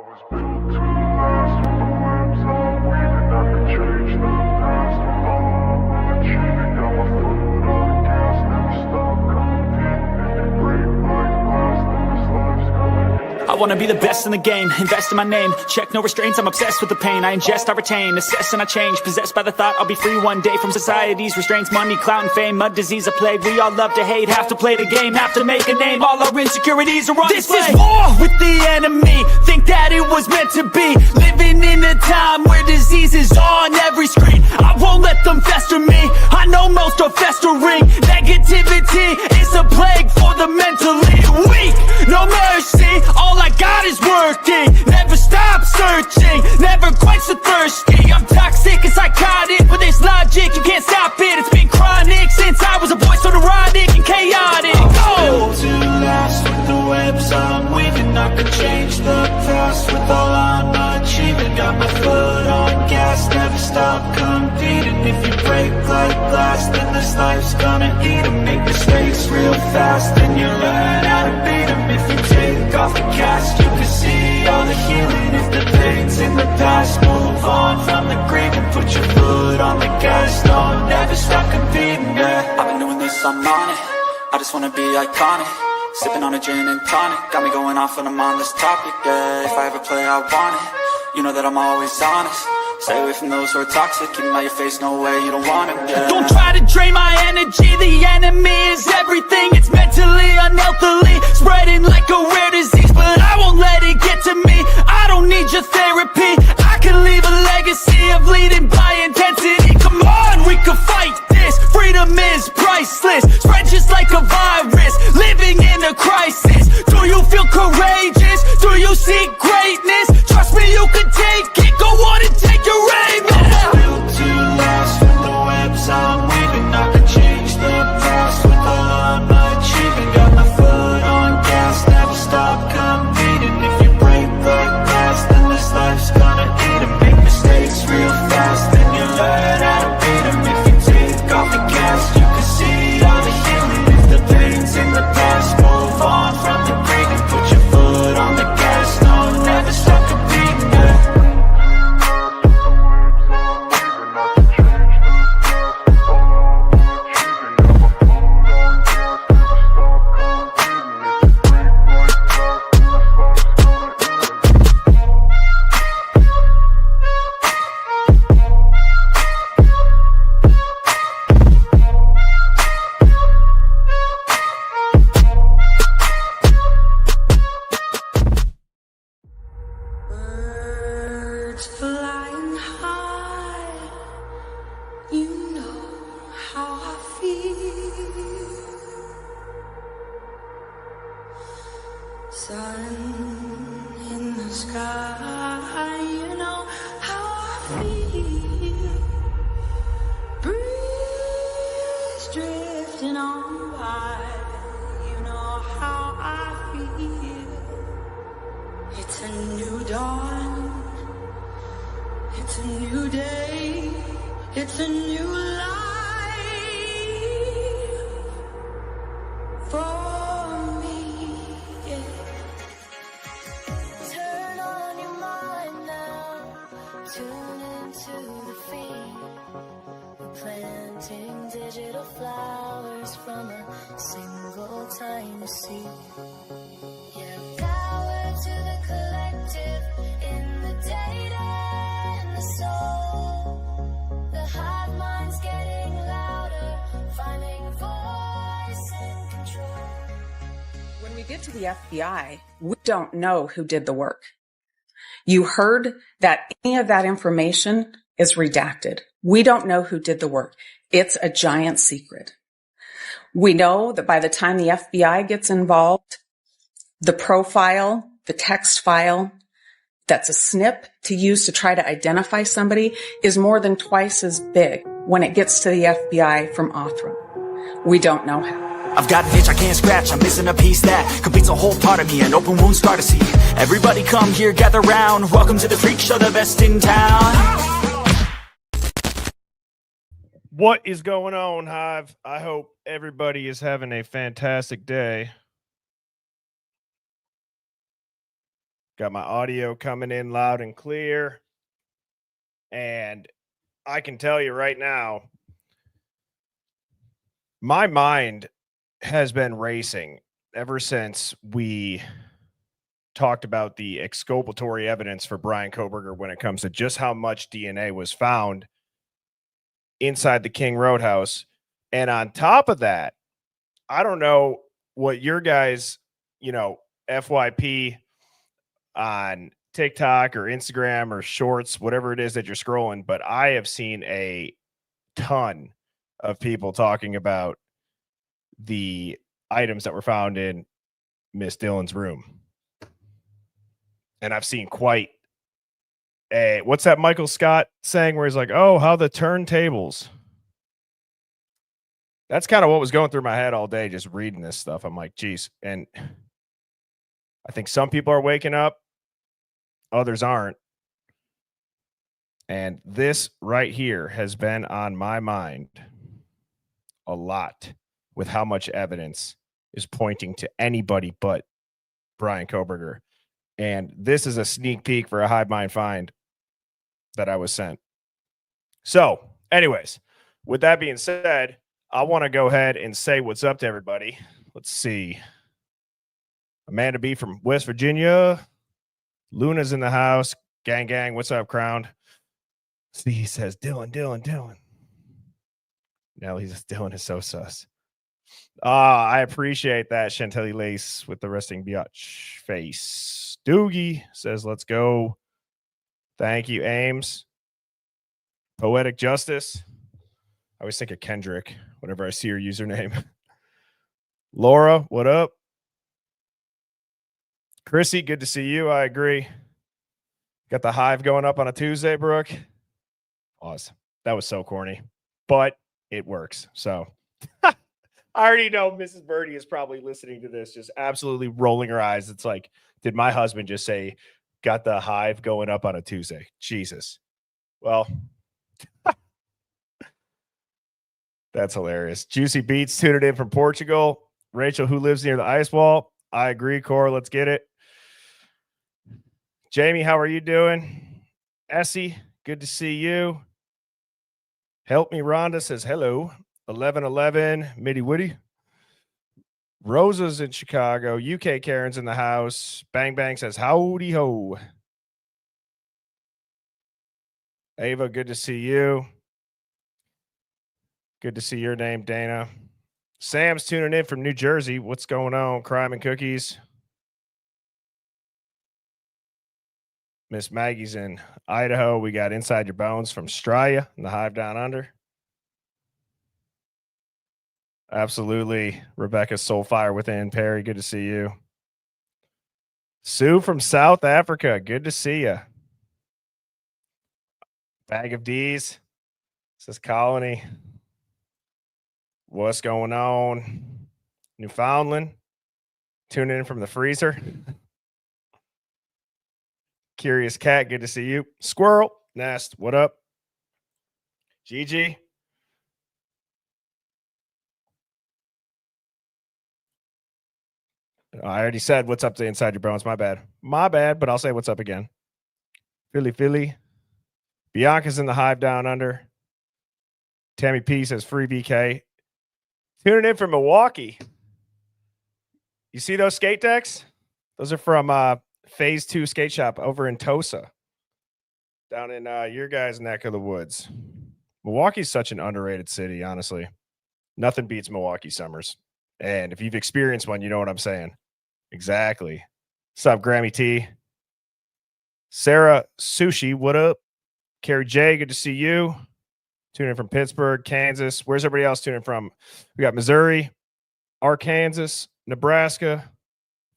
was built to last with the webs I'm weaving. I could change the past with all I'm achieving. Got my foot on the gas, never stop competing. If you break like glass, then this life's gonna end. I wanna be the best in the game, invest in my name. Check no restraints, I'm obsessed with the pain. I ingest, I retain, assess and I change. Possessed by the thought I'll be free one day from society's restraints. Money, clout and fame, mud, disease, a plague. We all love to hate, have to play the game, have to make a name. All our insecurities are on display. This is war with the enemy, think that it was meant to be. Living in a time where disease is on every screen. I won't let them fester me, I know most are festering. Negativity is a plague for the mentally weak. No mercy, all I got is working. Never stop searching, never quite so thirsty. I'm toxic and psychotic, but there's logic, you can't stop it. It's been chronic since I was a boy, so neurotic and chaotic. Built to last with the webs I'm weaving. I could change the past with all I'm achieving. Got my foot on gas, never stop competing. If you break like glass, then this life's gonna eat 'em. Make mistakes real fast, then you learn how to beat 'em. If you take off the cast, you can see all the healing. If the pain's in the past, move on from the grave and put your foot on the gas. No, never stop competing, yeah. I've been doing this, I'm on it. I just wanna be iconic. Sipping on a gin and tonic, got me going off when I'm on this topic, yeah. If I ever play, I want it. You know that I'm always honest. Stay away from those who are toxic. Keep them out your face, no way, you don't want it, yeah. Don't try to drain my energy. The enemy is everything. It's mentally, unhealthily spreading like a rare disease, but I won't let it get to me. I don't need your therapy. I can leave a legacy of leading by intensity. Come on, we can fight this. Freedom is priceless. Spread just like a virus. Living in a crisis. Do you feel courageous? Do you seek greatness? Trust me, you can take it. Go on and take your aim. Yeah. Built to last with the webs I'm weaving. I could change the past with all I'm achieving. Got my foot on gas, never stop competing. If you break like glass, then this life's gonna eat 'em. Make mistakes real fast, then you learn how to beat 'em. If you take off the gas, you can see all the healing. If the pain's in the past, move on from the grave and put your foot on the gas. No, never stop competing, yeah. Birds flying high, you know how I feel. Sun in the sky, you know how I feel. Breeze drifting on by, you know how I feel. It's a new dawn, it's a new day, it's a new life for me, yeah. Turn on your mind now, tune into the feed. We're planting digital flowers from a single tiny seed. Yeah, power to the collective in the data and the soul. The hive mind's getting louder, finding voice and control. When we get to the FBI, we don't know who did the work. You heard that any of that information is redacted. We don't know who did the work. It's a giant secret. We know that by the time the FBI gets involved, the profile, the text file, that's a snip to use to try to identify somebody is more than twice as big when it gets to the FBI from Othram. We don't know how. I've got an itch I can't scratch, I'm missing a piece that completes a whole part of me, an open wound scar to see. Everybody come here, gather round, welcome to the freak show, the best in town. What is going on, Hive? I hope everybody is having a fantastic day. Got my audio coming in loud and clear. And I can tell you right now, my mind has been racing ever since we talked about the exculpatory evidence for Bryan Kohberger when it comes to just how much DNA was found inside the King Roadhouse. And on top of that, I don't know what your guys, FYP on TikTok or Instagram or Shorts, whatever it is that you're scrolling, but I have seen a ton of people talking about the items that were found in Miss Dillon's room. And I've seen quite a, what's that Michael Scott saying where he's like, oh, how the turntables. That's kind of what was going through my head all day, just reading this stuff. I'm like, geez. And I think some people are waking up, others aren't. And this right here has been on my mind a lot with how much evidence is pointing to anybody but Bryan Kohberger. And this is a sneak peek for a Hive Mind find that I was sent. So, anyways, with that being said, I want to go ahead and say what's up to everybody. Let's see. Amanda B from West Virginia. Luna's in the house. Gang, gang. What's up, Crown? See, he says, Dylan. Nelly says, Dylan is so sus. I appreciate that. Chantilly Lace with the resting biatch face. Doogie says, let's go. Thank you, Ames. Poetic Justice. I always think of Kendrick whenever I see her username. Laura, what up? Chrissy, good to see you. I agree. Got the Hive going up on a Tuesday, Brooke. Awesome. That was so corny, but it works. So I already know Mrs. Birdie is probably listening to this, just absolutely rolling her eyes. It's like, did my husband just say, got the Hive going up on a Tuesday? Jesus. Well, that's hilarious. Juicy Beats tuned in from Portugal. Rachel, who lives near the ice wall. I agree, Cora. Let's get it. Jamie, how are you doing? Essie, good to see you. Help me, Rhonda says hello. 1111, Mitty Woody. Rosa's in Chicago. UK Karen's in the house. Bang Bang says howdy ho. Ava, good to see you. Good to see your name, Dana. Sam's tuning in from New Jersey. What's going on? Crime and Cookies. Miss Maggie's in Idaho. We got Inside Your Bones from Straya and the Hive Down Under. Absolutely. Rebecca Soulfire within. Perry, good to see you. Sue from South Africa. Good to see you. Bag of D's. Says Colony. What's going on? Newfoundland. Tuning in from the freezer. Curious Cat, good to see you. Squirrel, Nest, what up? Gigi. I already said what's up to Inside Your Bones. My bad, but I'll say what's up again. Philly. Bianca's in the Hive Down Under. Tammy P says free BK. Tuning in from Milwaukee. You see those skate decks? Those are from Phase 2 skate shop over in Tosa, down in your guys' neck of the woods. Milwaukee's such an underrated city, honestly. Nothing beats Milwaukee summers. And if you've experienced one, you know what I'm saying. Exactly. What's up, Grammy T? Sarah Sushi, what up? Carrie J, good to see you. Tuning in from Pittsburgh, Kansas. Where's everybody else tuning in from? We got Missouri, Arkansas, Nebraska.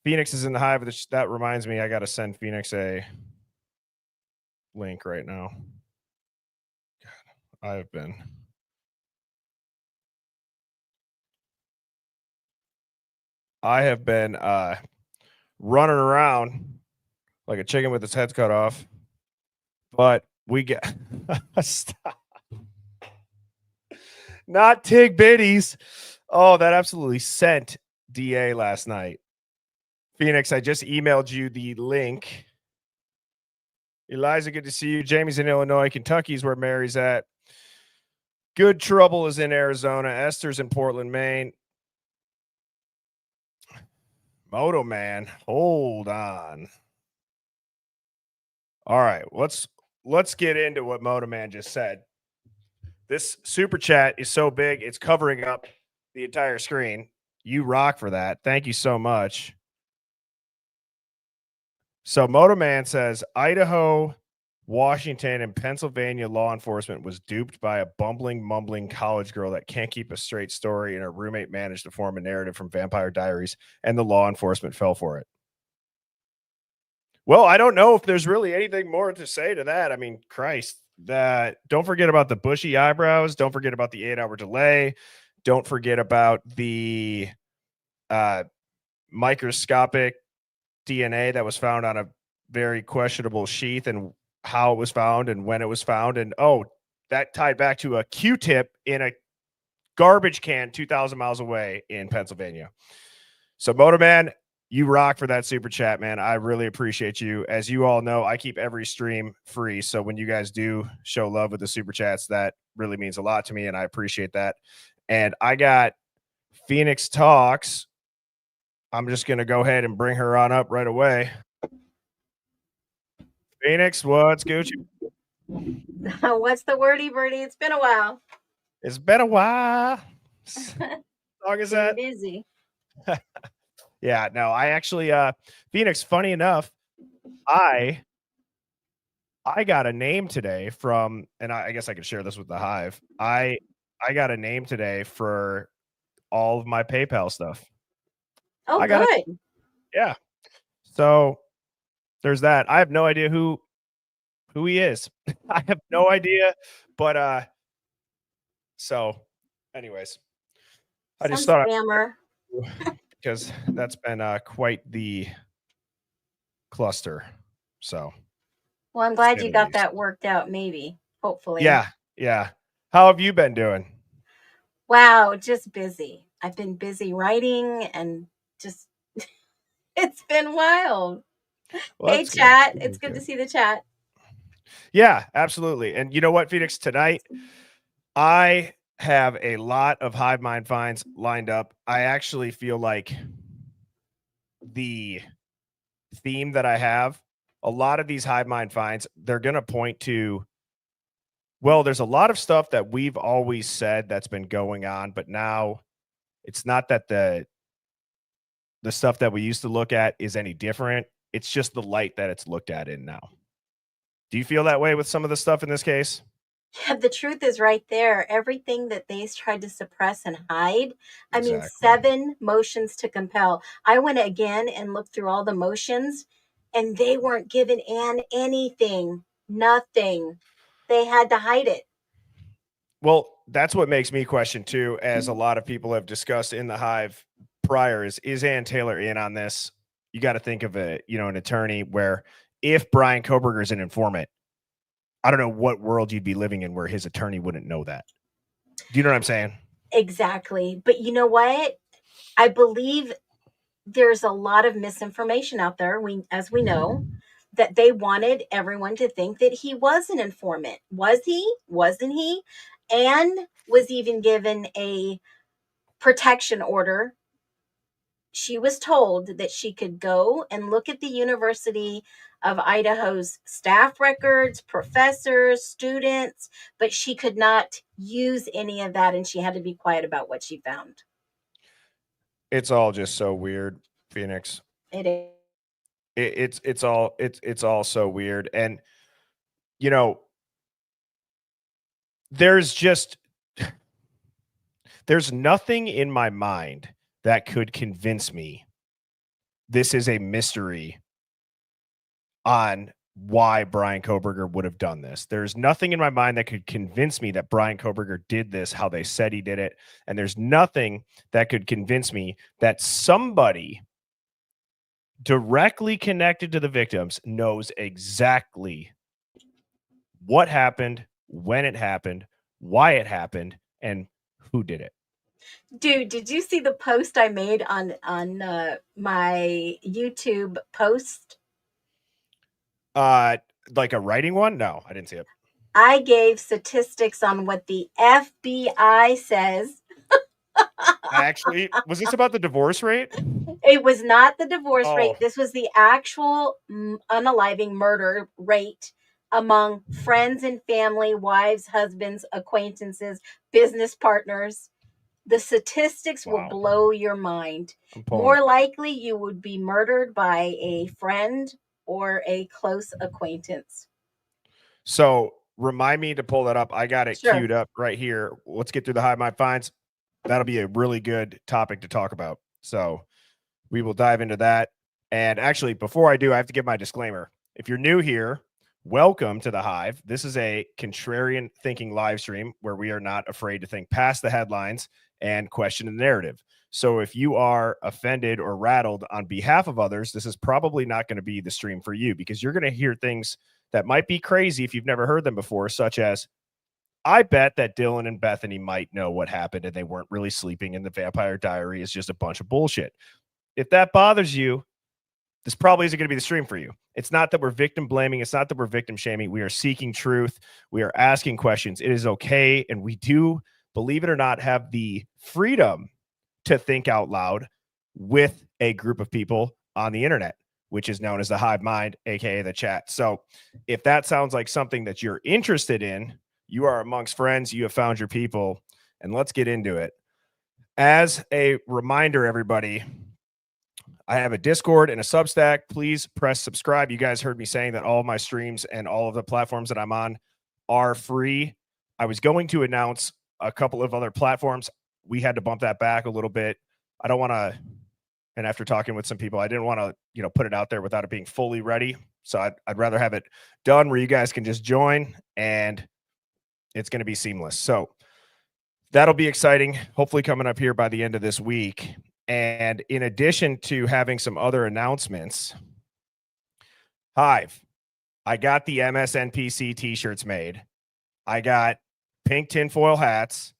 Phoenix is in the Hive. That reminds me, I got to send Phoenix a link right now. God, I have been running around like a chicken with its head cut off. But we get stop. Not Tig Biddies. Oh, that absolutely sent DA last night. Phoenix, I just emailed you the link Eliza, good to see you. Jamie's in Illinois. Kentucky's where Mary's at. Good Trouble is in Arizona. Esther's in Portland, Maine. Moto Man, hold on. All right, let's get into what Moto Man just said. This super chat is so big, it's covering up the entire screen. You rock for that. Thank you so much. So Moto Man says Idaho, Washington, and Pennsylvania law enforcement was duped by a bumbling, mumbling college girl that can't keep a straight story, and her roommate managed to form a narrative from Vampire Diaries, and the law enforcement fell for it. Well, I don't know if there's really anything more to say to that. I mean, Christ, don't forget about the bushy eyebrows. Don't forget about the 8-hour delay. Don't forget about the microscopic DNA that was found on a very questionable sheath, and how it was found and when it was found. And that tied back to a Q-tip in a garbage can 2,000 miles away in Pennsylvania. So Moto Man, you rock for that super chat, man. I really appreciate you. As you all know, I keep every stream free. So when you guys do show love with the super chats, that really means a lot to me, and I appreciate that. And I got Phoenix Talks. I'm just going to go ahead and bring her on up right away. Phoenix, what's Gucci? What's the wordy birdie? It's been a while. It's been a while. How is that? Busy. Yeah, no, I actually, Phoenix, funny enough, I got a name today from, and I guess I could share this with the Hive. I got a name today for all of my PayPal stuff. Oh, good. Yeah. So there's that. I have no idea who he is. I have no idea, but so anyways, I just thought scammer. because that's been quite the cluster. So well, I'm glad you got that worked out, maybe, hopefully. Yeah. How have you been doing? Wow, just busy. I've been busy writing and just it's been wild. Well, hey, chat. It's good to see the chat. Yeah, absolutely. And you know what, Phoenix? Tonight, I have a lot of Hive Mind finds lined up. I actually feel like the theme that I have, a lot of these Hive Mind finds, they're going to point to, well, there's a lot of stuff that we've always said that's been going on, but now it's not that the stuff that we used to look at is any different. It's just the light that it's looked at in now. Do you feel that way with some of the stuff in this case? Yeah, the truth is right there. Everything that they tried to suppress and hide. I Exactly. mean, 7 motions to compel. I went again and looked through all the motions, and they weren't giving Anne anything. Nothing. They had to hide it. Well, that's what makes me question too, as a lot of people have discussed in the Hive prior, is Ann Taylor in on this? You got to think of an attorney where if Bryan Kohberger is an informant, I don't know what world you'd be living in where his attorney wouldn't know that. Do you know what I'm saying? Exactly. But you know what? I believe there's a lot of misinformation out there. As we know, that they wanted everyone to think that he was an informant. Was he? Wasn't he? And was even given a protection order. She was told that she could go and look at the University of Idaho's staff records, professors, students, but she could not use any of that, and she had to be quiet about what she found. It's all just so weird, Phoenix. It is. It's all so weird. And there's nothing in my mind that could convince me this is a mystery on why Bryan Kohberger would have done this. There's nothing in my mind that could convince me that Bryan Kohberger did this how they said he did it. And there's nothing that could convince me that somebody directly connected to the victims knows exactly what happened, when it happened, why it happened, and who did it. Dude, did you see the post I made on my YouTube post? Like a writing one? No, I didn't see it. I gave statistics on what the FBI says. Actually, was this about the divorce rate? It was not the divorce rate. Oh, This was the actual unaliving murder rate among friends and family, wives, husbands, acquaintances, business partners. The statistics will wow. blow your mind. I'm pulling More it. likely, you would be murdered by a friend or a close acquaintance. So remind me to pull that up. I got it Sure. queued up right here. Let's get through the Hive Mind finds. That'll be a really good topic to talk about. So we will dive into that. And actually, before I do, I have to give my disclaimer. If you're new here, welcome to the Hive. This is a contrarian thinking live stream where we are not afraid to think past the headlines and question the narrative. So if you are offended or rattled on behalf of others, this is probably not going to be the stream for you, because you're going to hear things that might be crazy if you've never heard them before, such as, I bet that Dylan and Bethany might know what happened and they weren't really sleeping, and the Vampire Diary is just a bunch of bullshit. If that bothers you, this probably isn't going to be the stream for you. It's not that we're victim blaming. It's not that we're victim shaming. We are seeking truth. We are asking questions. It is okay. And we do, believe it or not, have the freedom to think out loud with a group of people on the internet, which is known as the Hive Mind, aka the chat. So if that sounds like something that you're interested in, you are amongst friends, you have found your people, and let's get into it. As a reminder, everybody, I have a Discord and a Substack. Please press subscribe. You guys heard me saying that all of my streams and all of the platforms that I'm on are free. I was going to announce a couple of other platforms. We had to bump that back a little bit. I don't want to, and after talking with some people, I didn't want to, put it out there without it being fully ready. So I'd rather have it done where you guys can just join and it's going to be seamless. So that'll be exciting. Hopefully coming up here by the end of this week. And in addition to having some other announcements, Hive, I got the MSNPC t-shirts made. I got pink tinfoil hats,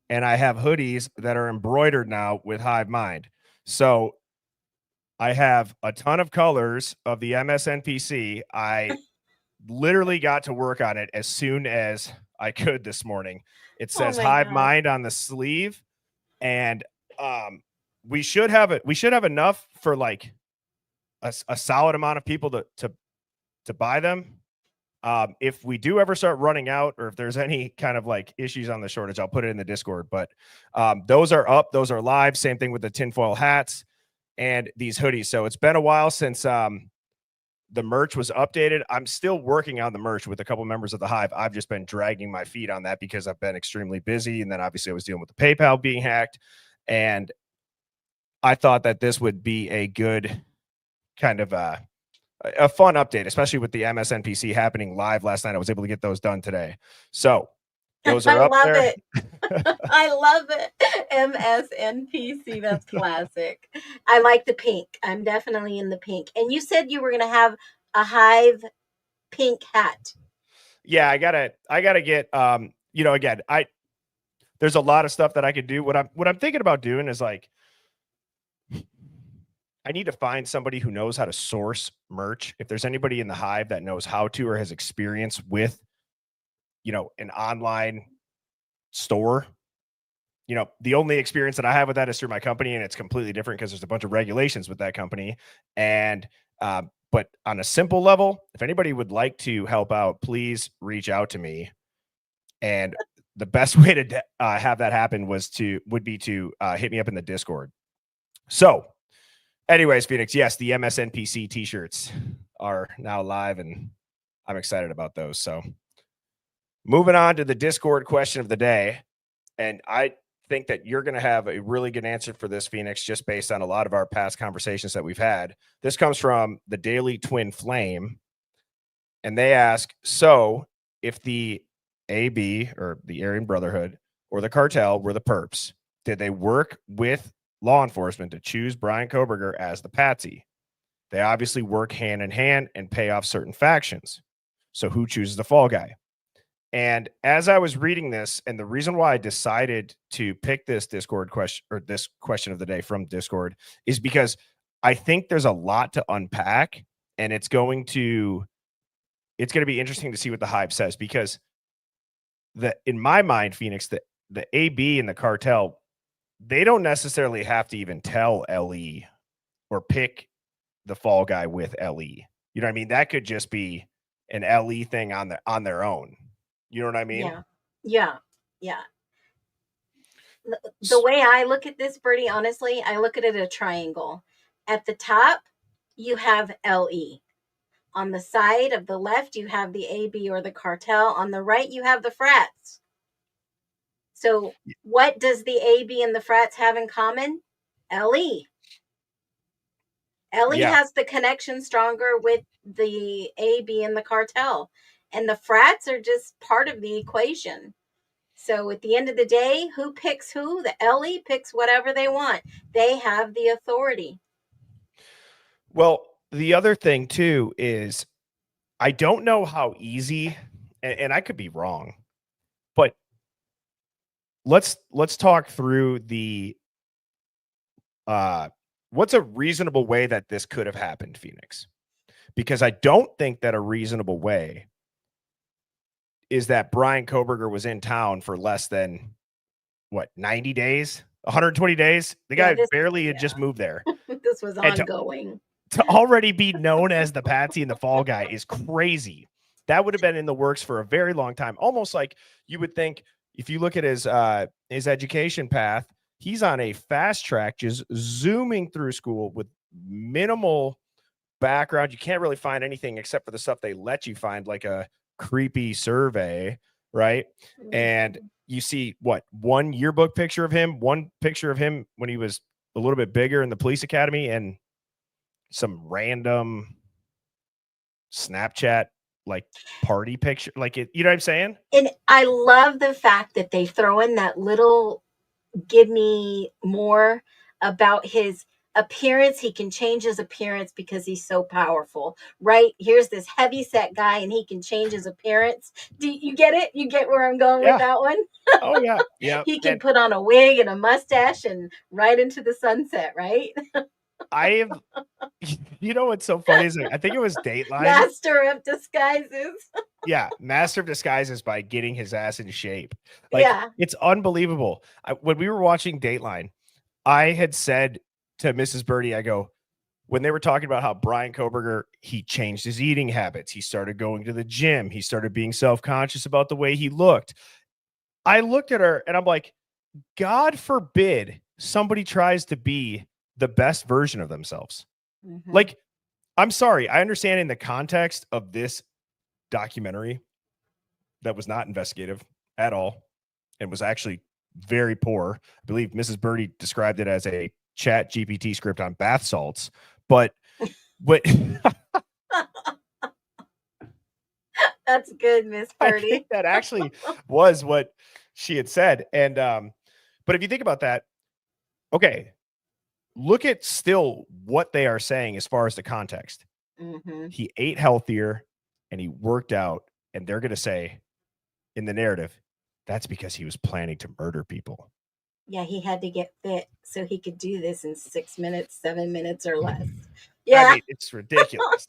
and I have hoodies that are embroidered now with Hive Mind. So I have a ton of colors of the MSNPC. I literally got to work on it as soon as I could this morning. It says Hive Mind on the sleeve, and we should have it. We should have enough for like a solid amount of people to buy them. If we do ever start running out, or if there's any kind of like issues on the shortage, I'll put it in the Discord. But those are up, those are live. Same thing with the tinfoil hats and these hoodies. So it's been a while since the merch was updated. I'm still working on the merch with a couple members of the Hive. I've just been dragging my feet on that because I've been extremely busy. And then obviously I was dealing with the PayPal being hacked. And I thought that this would be a good kind of a fun update, especially with the MSNPC happening live last night. I was able to get those done today. So those are up there. I love it. MSNPC. That's classic. I like the pink. I'm definitely in the pink. And you said you were going to have a Hive pink hat. Yeah, I gotta get, again, there's a lot of stuff that I could do. What I'm thinking about doing is like, I need to find somebody who knows how to source merch. If there's anybody in the Hive that knows how to or has experience with, an online store, the only experience that I have with that is through my company, and it's completely different because there's a bunch of regulations with that company. And, but on a simple level, if anybody would like to help out, please reach out to me. And the best way to have that happen would be to hit me up in the Discord. So, anyways, Phoenix, yes, the MSNPC t-shirts are now live, and I'm excited about those. So moving on to the Discord question of the day. And I think that you're going to have a really good answer for this, Phoenix, just based on a lot of our past conversations that we've had. This comes from the Daily Twin Flame. And they ask, so if the AB or the Aryan Brotherhood or the cartel were the perps, did they work with law enforcement to choose Bryan Kohberger as the patsy? They obviously work hand in hand and pay off certain factions. So who chooses the fall guy? And as I was reading this, and the reason why I decided to pick this Discord question, or this question of the day from Discord, is because I think there's a lot to unpack, and it's going to it's going to be interesting to see what the Hive says, because in my mind, Phoenix, the AB and the cartel, they don't necessarily have to even tell LE or pick the fall guy with LE. You know what I mean? That could just be an LE thing on their own. You know what I mean? Yeah. Yeah. Yeah. The way I look at this, Bertie, honestly, I look at it a triangle. At the top, you have LE. On the side of the left, you have the AB or the cartel. On the right, you have the frats. So what does the AB and the frats have in common? LE. LE Yeah. has the connection stronger with the AB and the cartel. And the frats are just part of the equation. So at the end of the day, who picks who? The LE picks whatever they want. They have the authority. Well, the other thing too is I don't know how easy, and I could be wrong, but let's talk through the what's a reasonable way that this could have happened, Phoenix? Because I don't think that a reasonable way is that Bryan Kohberger was in town for less than 90 days, 120 days. The guy barely had just moved there. This was ongoing. To already be known as the Patsy and the Fall Guy is crazy. That would have been in the works for a very long time. Almost like you would think, if you look at his education path, he's on a fast track, just zooming through school with minimal background. You can't really find anything except for the stuff they let you find, like a creepy survey, right? And you see one yearbook picture of him, one picture of him when he was a little bit bigger in the police academy, and some random Snapchat like party picture, like it, you know what I'm saying? And I love the fact that they throw in that little give me more about his appearance. He can change his appearance because he's so powerful, right? Here's this heavy set guy and he can change his appearance. Do you get it? You get where I'm going with that one? Oh yeah. Yeah. He can put on a wig and a mustache and right into the sunset, right? I have, you know what's so funny is, like, I think it was Dateline. Master of disguises. Yeah, master of disguises by getting his ass in shape. Like, it's unbelievable. When we were watching Dateline, I had said to Mrs. Birdie, I go, when they were talking about how Bryan Kohberger, he changed his eating habits. He started going to the gym. He started being self-conscious about the way he looked. I looked at her and I'm like, God forbid somebody tries to be the best version of themselves. Mm-hmm. Like, I'm sorry. I understand in the context of this documentary that was not investigative at all and was actually very poor. I believe Mrs. Birdie described it as a Chat GPT script on bath salts, but that's good, Miss Birdie. I think that actually was what she had said. And but if you think about that, okay, look at still what they are saying as far as the context. Mm-hmm. He ate healthier and he worked out, and they're going to say in the narrative, that's because he was planning to murder people. Yeah, he had to get fit so he could do this in 6 minutes, 7 minutes or less. Yeah. I mean, it's ridiculous.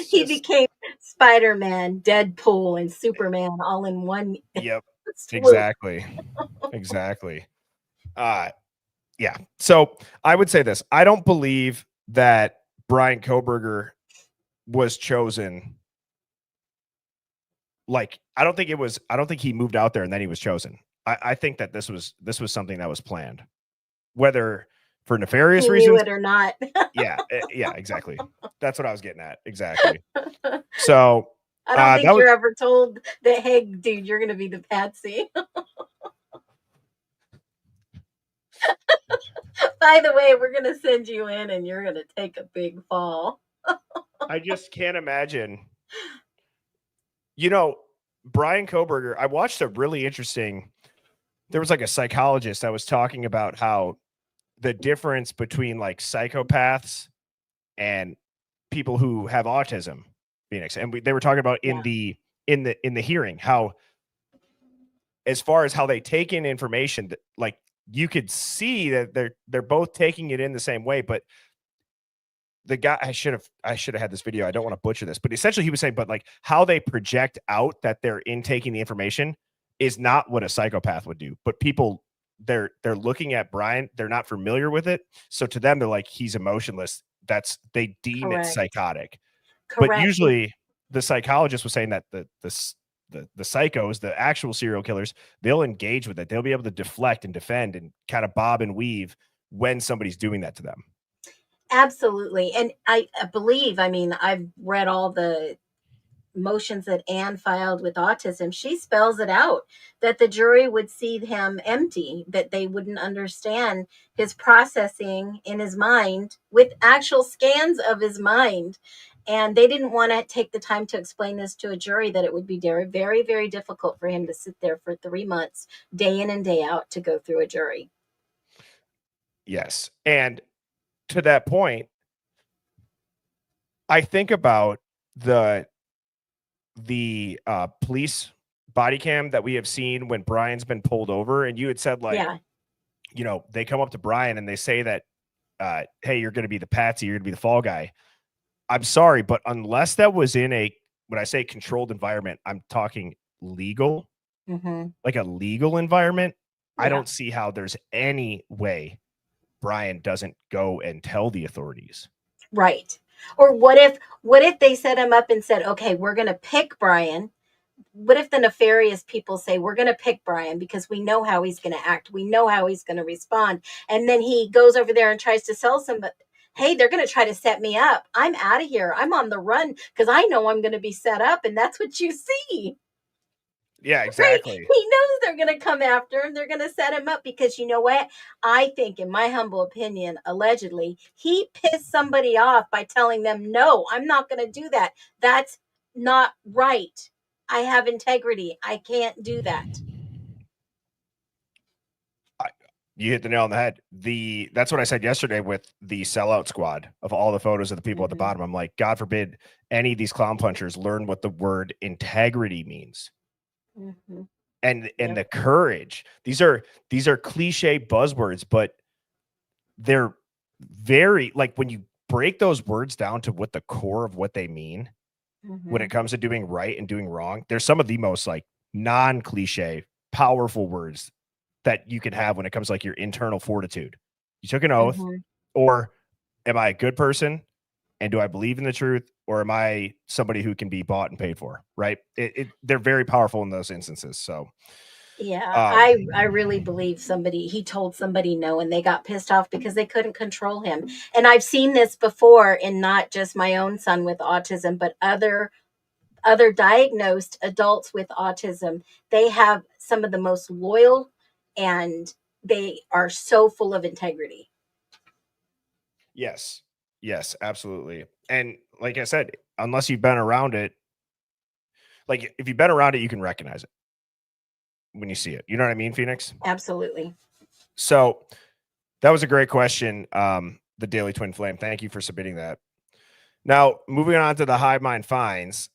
He became Spider-Man, Deadpool, and Superman all in one. Yep. Exactly. Exactly. Yeah. So I would say this. I don't believe that Bryan Kohberger was chosen. Like, I don't think he moved out there and then he was chosen. I think that this was something that was planned, whether for nefarious reasons, knew it or not. Yeah, exactly. That's what I was getting at. Exactly. So I don't think you're ever told that, hey, dude, you're going to be the Patsy. By the way, we're going to send you in and you're going to take a big fall. I just can't imagine. You know, Bryan Kohberger, I watched a really interesting, there was like a psychologist that was talking about how the difference between like psychopaths and people who have autism, Phoenix, and they were talking about in the hearing, how as far as how they take in information, that like you could see that they're both taking it in the same way, but the guy, I should have had this video. I don't want to butcher this, but essentially he was saying, but like how they project out that they're intaking the information is not what a psychopath would do. But people, they're looking at Bryan, they're not familiar with it. So to them, they're like, he's emotionless. They deem it Correct. psychotic. But Correct. usually the psychologist was saying that the psychos, the actual serial killers, they'll engage with it. They'll be able to deflect and defend and kind of bob and weave when somebody's doing that to them. Absolutely. And I believe, I mean, I've read all the motions that Anne filed with autism. She spells it out that the jury would see him empty, that they wouldn't understand his processing in his mind with actual scans of his mind. And they didn't want to take the time to explain this to a jury, that it would be very, very, very difficult for him to sit there for 3 months, day in and day out, to go through a jury. Yes. And to that point, I think about the police body cam that we have seen when Bryan's been pulled over, and you had said, like, Yeah. you know, they come up to Bryan and they say that, hey, you're going to be the patsy, you're going to be the fall guy. I'm sorry, but unless that was in when I say controlled environment, I'm talking legal, like a legal environment. Yeah. I don't see how there's any way Bryan doesn't go and tell the authorities. Right. Or what if they set him up and said, okay, we're going to pick Bryan. What if the nefarious people say, we're going to pick Bryan because we know how he's going to act. We know how he's going to respond. And then he goes over there and tries to sell somebody. Hey, they're going to try to set me up. I'm out of here. I'm on the run because I know I'm going to be set up. And that's what you see. Yeah, exactly. Right? He knows they're going to come after him. They're going to set him up because, you know what? I think, in my humble opinion, allegedly, he pissed somebody off by telling them, no, I'm not going to do that. That's not right. I have integrity. I can't do that. You hit the nail on the head. That's what I said yesterday with the sellout squad of all the photos of the people at the bottom. I'm like, God forbid any of these clown punchers learn what the word integrity means. And the courage. These are cliche buzzwords, but they're very, like, when you break those words down to what the core of what they mean, when it comes to doing right and doing wrong, there's some of the most, like, non-cliche, powerful words that you can have when it comes to, like, your internal fortitude. You took an oath, or am I a good person? And do I believe in the truth, or am I somebody who can be bought and paid for? Right. They're very powerful in those instances. So yeah, I really believe he told somebody no, and they got pissed off because they couldn't control him. And I've seen this before in not just my own son with autism, but other diagnosed adults with autism. They have some of the most loyal, and they are so full of integrity. Yes, absolutely. And like I said, unless you've been around it, like, if you've been around it, you can recognize it when you see it. You know what I mean, Phoenix? Absolutely. So that was a great question. The Daily Twin Flame. Thank you for submitting that. Now, moving on to the Hive Mind fines.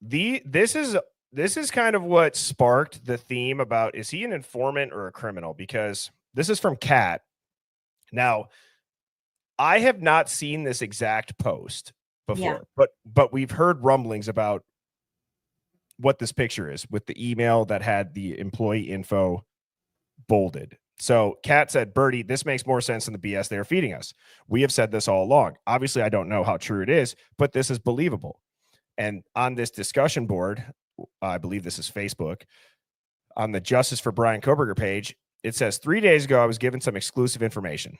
This is kind of what sparked the theme about, is he an informant or a criminal? Because this is from Kat. Now, I have not seen this exact post before, but we've heard rumblings about what this picture is with the email that had the employee info bolded. So Kat said, Birdie, this makes more sense than the BS they're feeding us. We have said this all along. Obviously, I don't know how true it is, but this is believable. And on this discussion board, I believe this is Facebook, on the Justice for Bryan Kohberger page, it says, 3 days ago, I was given some exclusive information.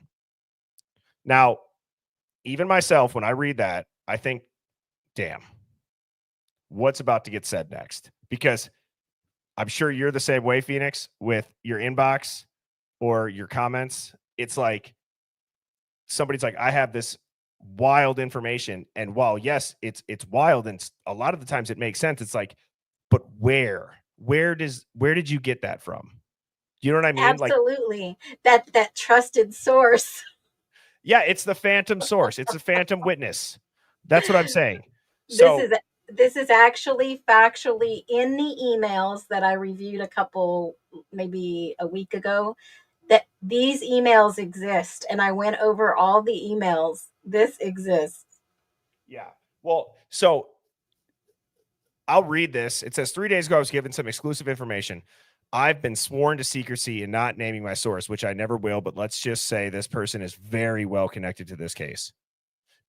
Now, even myself, when I read that, I think, damn, what's about to get said next? Because I'm sure you're the same way, Phoenix, with your inbox or your comments. It's like somebody's like, I have this wild information. And while, yes, it's wild, and a lot of the times it makes sense, it's like, but where did you get that from? You know what I mean? Absolutely. Like, that trusted source. Yeah, it's the phantom source. It's a phantom witness. That's what I'm saying. So this is actually factually in the emails that I reviewed maybe a week ago. that these emails exist, and I went over all the emails. This exists. Yeah. Well, so I'll read this. It says 3 days ago, I was given some exclusive information. I've been sworn to secrecy and not naming my source, which I never will, but let's just say this person is very well connected to this case.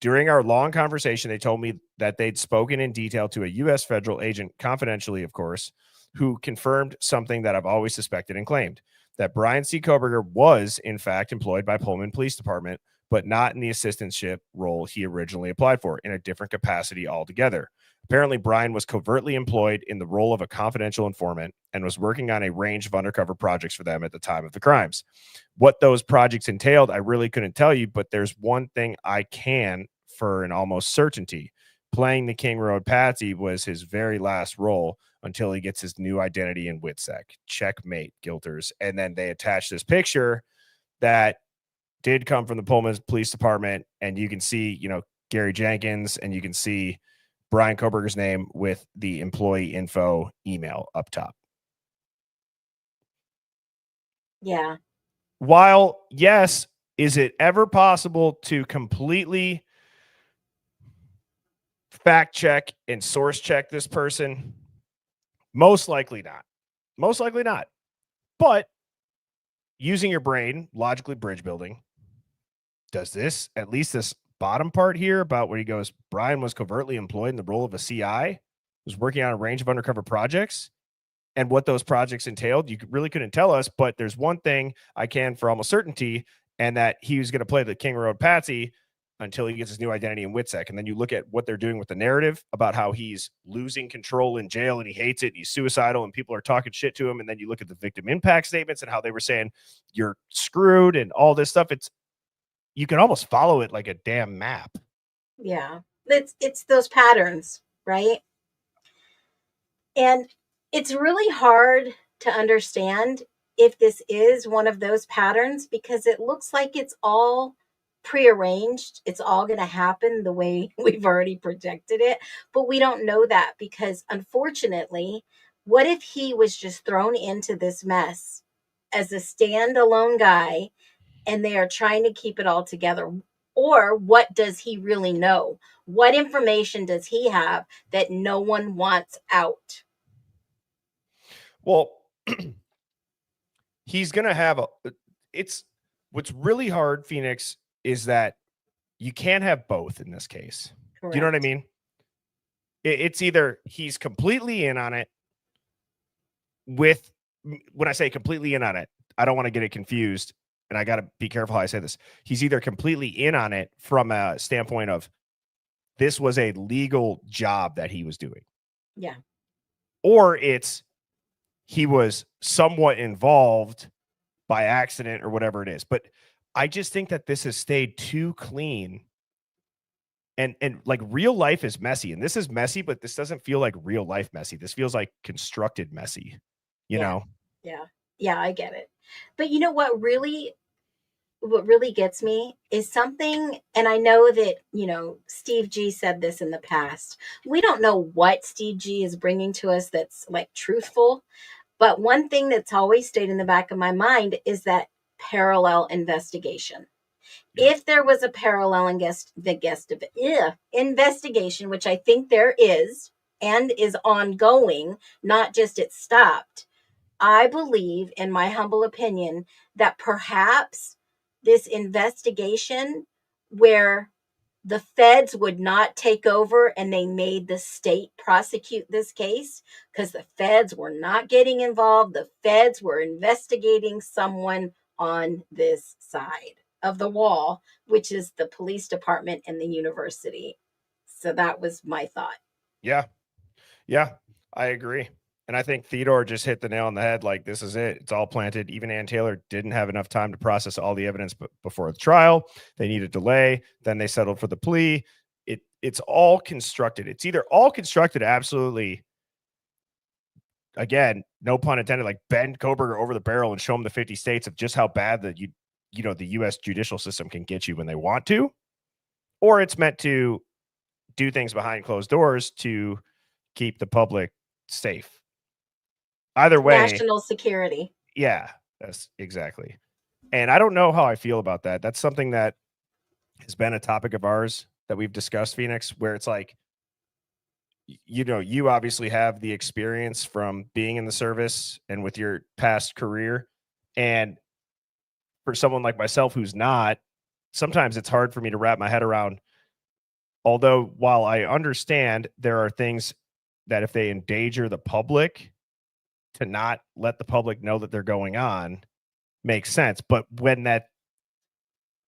During our long conversation, they told me that they'd spoken in detail to a U.S. federal agent, confidentially, of course, who confirmed something that I've always suspected and claimed, that Bryan C. Kohberger was, in fact, employed by Pullman Police Department, but not in the assistantship role he originally applied for, in a different capacity altogether. Apparently, Bryan was covertly employed in the role of a confidential informant and was working on a range of undercover projects for them at the time of the crimes. What those projects entailed, I really couldn't tell you, but there's one thing I can for an almost certainty. Playing the King Road Patsy was his very last role until he gets his new identity in WITSEC. Checkmate, Gilters. And then they attach this picture that did come from the Pullman Police Department, and you can see, Gary Jenkins, and you can see Bryan Kohberger's name with the employee info email up top. Yeah. While, yes, is it ever possible to completely fact check and source check this person? Most likely not. Most likely not. But using your brain, logically bridge building, does this, at least this bottom part here about where he goes, Bryan was covertly employed in the role of a CI, was working on a range of undercover projects, and what those projects entailed, you really couldn't tell us. But there's one thing I can for almost certainty, and that he was going to play the King Road Patsy until he gets his new identity in WITSEC. And then you look at what they're doing with the narrative about how he's losing control in jail and he hates it and he's suicidal and people are talking shit to him. And then you look at the victim impact statements and how they were saying you're screwed and all this stuff. You can almost follow it like a damn map. Yeah. It's those patterns, right? And it's really hard to understand if this is one of those patterns, because it looks like it's all prearranged. It's all going to happen the way we've already projected it. But we don't know that, because unfortunately, what if he was just thrown into this mess as a standalone guy and they are trying to keep it all together? Or what does he really know? What information does he have that no one wants out? Well, he's going to have what's really hard, Phoenix, is that you can't have both in this case. Correct. Do you know what I mean? It's either he's completely in on it with, when I say completely in on it, I don't want to get it confused. And I got to be careful how I say this. He's either completely in on it from a standpoint of this was a legal job that he was doing. Yeah. Or it's he was somewhat involved by accident or whatever it is. But I just think that this has stayed too clean. And like real life is messy. And this is messy, but this doesn't feel like real life messy. This feels like constructed messy, you know? Yeah. Yeah, I get it. But you know what really gets me is something, and I know that, Steve G said this in the past. We don't know what Steve G is bringing to us that's like truthful. But one thing that's always stayed in the back of my mind is that parallel investigation. Yeah. If there was a parallel investigation, which I think there is and is ongoing, not just it stopped, I believe, in my humble opinion, that perhaps this investigation where the feds would not take over and they made the state prosecute this case because the feds were not getting involved. The feds were investigating someone on this side of the wall, which is the police department and the university. So that was my thought. Yeah. Yeah, I agree. And I think Theodore just hit the nail on the head. Like, this is it. It's all planted. Even Ann Taylor didn't have enough time to process all the evidence before the trial. They needed delay. Then they settled for the plea. It's all constructed. It's either all constructed, absolutely, again, no pun intended, like bend Kohberger over the barrel and show him the 50 states of just how bad that the U.S. judicial system can get you when they want to. Or it's meant to do things behind closed doors to keep the public safe. Either way, national security. Yeah, that's exactly. And I don't know how I feel about that. That's something that has been a topic of ours that we've discussed, Phoenix, where it's like, you obviously have the experience from being in the service and with your past career. And for someone like myself who's not, sometimes it's hard for me to wrap my head around. Although, while I understand there are things that if they endanger the public, to not let the public know that they're going on makes sense. But when that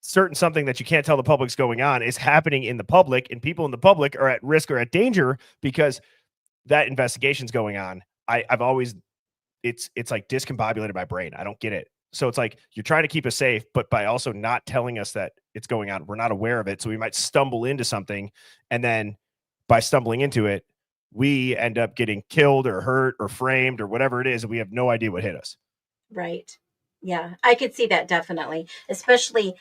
certain something that you can't tell the public's going on is happening in the public and people in the public are at risk or at danger because that investigation's going on, I've always, it's like discombobulated my brain. I don't get it. So it's like you're trying to keep us safe, but by also not telling us that it's going on, we're not aware of it. So we might stumble into something. And then by stumbling into it, we end up getting killed or hurt or framed or whatever it is. And we have no idea what hit us. Right. Yeah, I could see that definitely, especially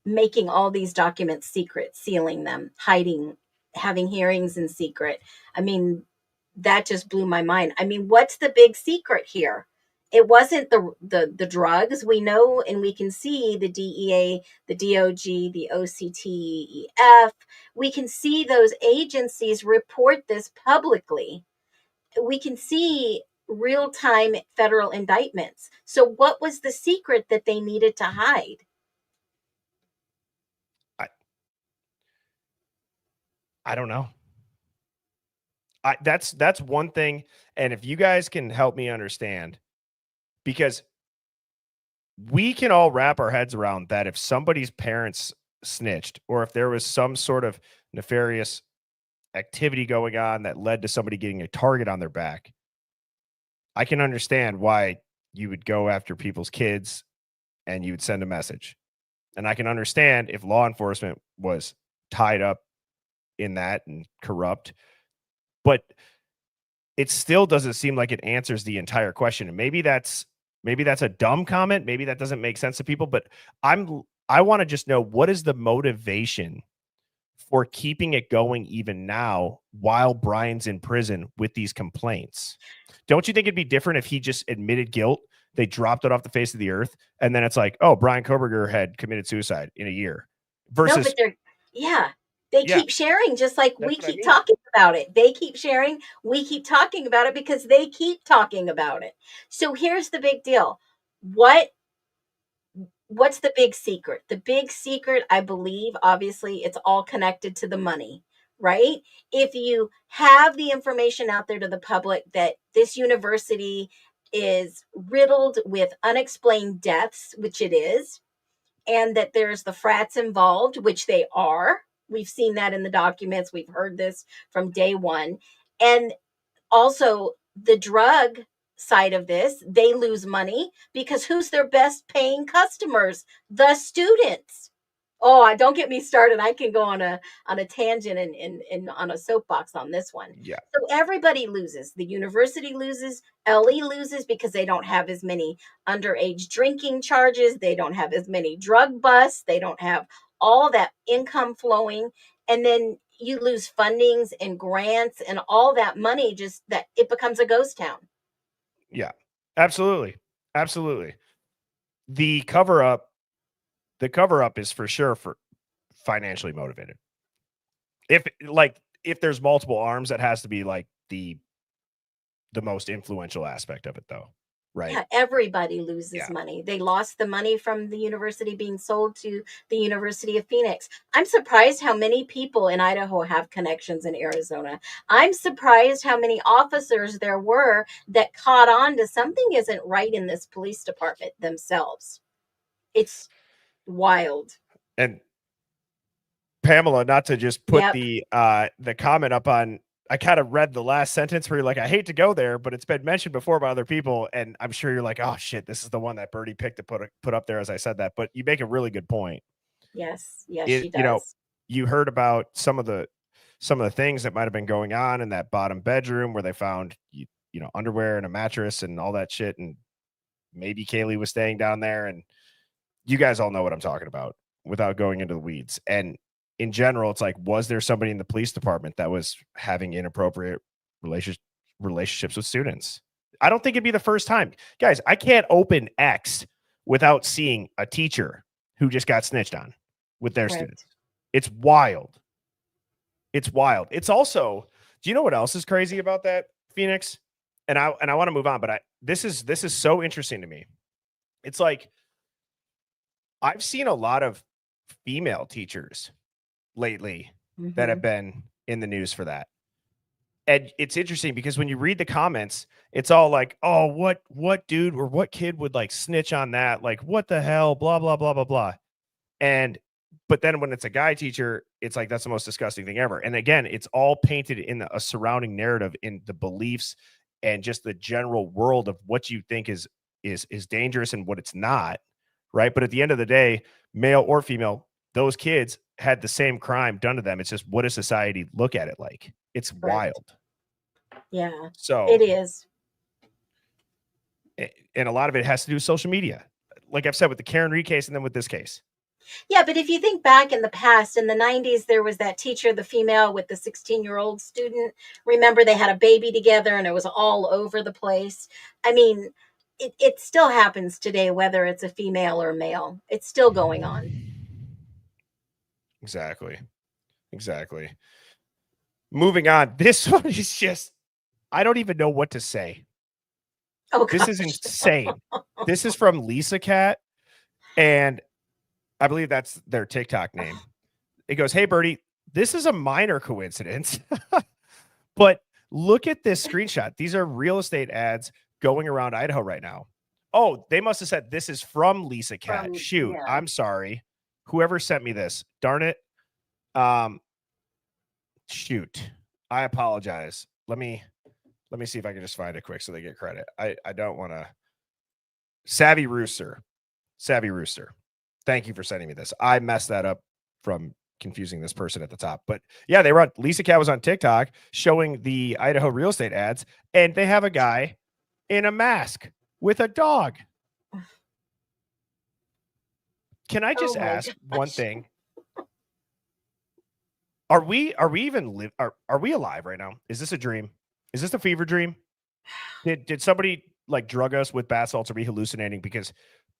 making all these documents secret, sealing them, hiding, having hearings in secret. I mean, that just blew my mind. I mean, what's the big secret here? It wasn't the drugs. We know and we can see the DEA, the DOG, the OCTEF. We can see those agencies report this publicly. We can see real-time federal indictments. So what was the secret that they needed to hide? I don't know. That's one thing. And if you guys can help me understand, because we can all wrap our heads around that if somebody's parents snitched or if there was some sort of nefarious activity going on that led to somebody getting a target on their back, I can understand why you would go after people's kids and you would send a message. And I can understand if law enforcement was tied up in that and corrupt, but it still doesn't seem like it answers the entire question. And maybe that's a dumb comment. Maybe that doesn't make sense to people, but I want to just know, what is the motivation for keeping it going even now while Bryan's in prison with these complaints? Don't you think it'd be different if he just admitted guilt, they dropped it off the face of the earth, and then it's like, oh, Bryan Kohberger had committed suicide in a year versus. No, but they Yeah. keep sharing, just like we That's what I keep mean. talking about it. They keep sharing, we keep talking about it because they keep talking about it. So here's the big deal. What's the big secret? The big secret, I believe, obviously, it's all connected to the money, right? If you have the information out there to the public that this university is riddled with unexplained deaths, which it is, and that there's the frats involved, which they are. We've seen that in the documents. We've heard this from day one. And also the drug side of this, they lose money because who's their best paying customers? The students. Oh, don't get me started. I can go on a tangent and on a soapbox on this one. Yeah. So everybody loses. The university loses. LE loses because they don't have as many underage drinking charges. They don't have as many drug busts. They don't have all that income flowing. And then you lose fundings and grants and all that money, just that it becomes a ghost town. Yeah, absolutely. Absolutely. The cover up is for sure for financially motivated. If there's multiple arms, that has to be like the most influential aspect of it, though. Right. Yeah, everybody loses Yeah. money. They lost the money from the university being sold to the University of Phoenix. I'm surprised how many people in Idaho have connections in Arizona. I'm surprised how many officers there were that caught on to something isn't right in this police department themselves. It's wild. And Pamela, not to just put Yep. the comment up on, I kind of read the last sentence where you're like, I hate to go there, but it's been mentioned before by other people. And I'm sure you're like, oh shit, this is the one that Birdie picked to put up there as I said that. But you make a really good point. Yes, she does. You know, you heard about some of the things that might have been going on in that bottom bedroom where they found, underwear and a mattress and all that shit. And maybe Kaylee was staying down there. And you guys all know what I'm talking about without going into the weeds. And in general, it's like, was there somebody in the police department that was having inappropriate relationships with students? I don't think it'd be the first time. Guys, I can't open X without seeing a teacher who just got snitched on with their Right. students. It's wild. It's wild. It's also, do you know what else is crazy about that, Phoenix? And I want to move on, but this is so interesting to me. It's like I've seen a lot of female teachers lately that have been in the news for that. And it's interesting because when you read the comments, it's all like, oh, what dude or what kid would like snitch on that? Like, what the hell? Blah, blah, blah, blah, blah. But then when it's a guy teacher, it's like, that's the most disgusting thing ever. And again, it's all painted in a surrounding narrative in the beliefs and just the general world of what you think is dangerous and what it's not. Right. But at the end of the day, male or female, those kids had the same crime done to them. It's just, what does society look at it like? It's wild. Yeah. So it is. And a lot of it has to do with social media. Like I've said with the Karen Reed case and then with this case. Yeah, but if you think back in the past, in the 90s, there was that teacher, the female with the 16-year-old student. Remember, they had a baby together and it was all over the place. I mean, it still happens today, whether it's a female or male. It's still going on. Exactly. Moving on. This one is just, I don't even know what to say. Oh, this is insane. This is from Lisa Cat. And I believe that's their TikTok name. It goes, hey, Birdie, this is a minor coincidence, but look at this screenshot. These are real estate ads going around Idaho right now. Oh, they must have said this is from Lisa Cat. Shoot, yeah. I'm sorry. Whoever sent me this, darn it. Shoot, I apologize. Let me see if I can just find it quick so they get credit. I don't want to. Savvy Rooster. Thank you for sending me this. I messed that up from confusing this person at the top. But yeah, Lisa Cat was on TikTok showing the Idaho real estate ads, and they have a guy in a mask with a dog. Can I just ask one thing? Are we even are we alive right now? Is this a dream? Is this a fever dream? Did somebody like drug us with bath salts or be hallucinating? Because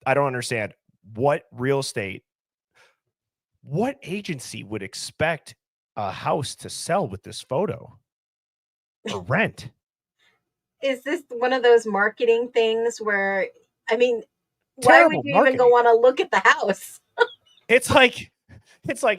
I don't understand. What agency would expect a house to sell with this photo or rent? Is this one of those marketing things where, I mean, terrible why would you marketing. even go want to look at the house? It's like,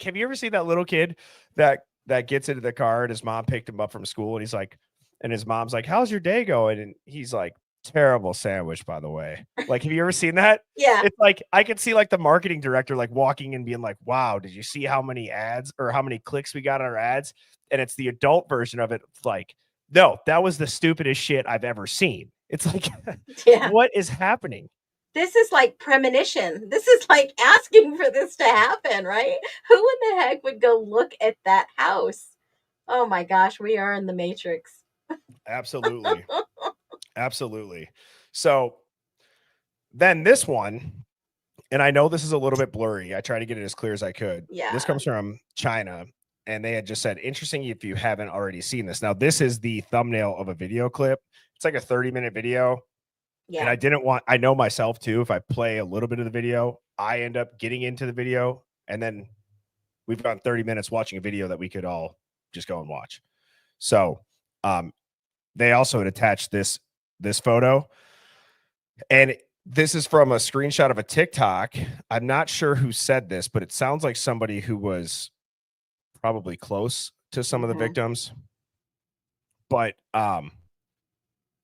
have you ever seen that little kid that gets into the car and his mom picked him up from school and he's like, and his mom's like, how's your day going? And he's like, terrible sandwich, by the way. Like, have you ever seen that? Yeah. It's like, I could see like the marketing director like walking and being like, wow, did you see how many ads or how many clicks we got on our ads? And it's the adult version of it. Like, no, that was the stupidest shit I've ever seen. It's like, yeah. What is happening? This is like premonition. This is like asking for this to happen, right? Who in the heck would go look at that house? Oh my gosh, we are in the Matrix. Absolutely. Absolutely. So then this one, and I know this is a little bit blurry. I try to get it as clear as I could. Yeah. This comes from China, and they had just said, interesting if you haven't already seen this. Now, this is the thumbnail of a video clip. It's like a 30-minute video. Yeah. And I know myself too, if I play a little bit of the video, I end up getting into the video, and then we've gone 30 minutes watching a video that we could all just go and watch. So they also had attached this photo, and this is from a screenshot of a TikTok. I'm not sure who said this, but it sounds like somebody who was probably close to some of the victims. But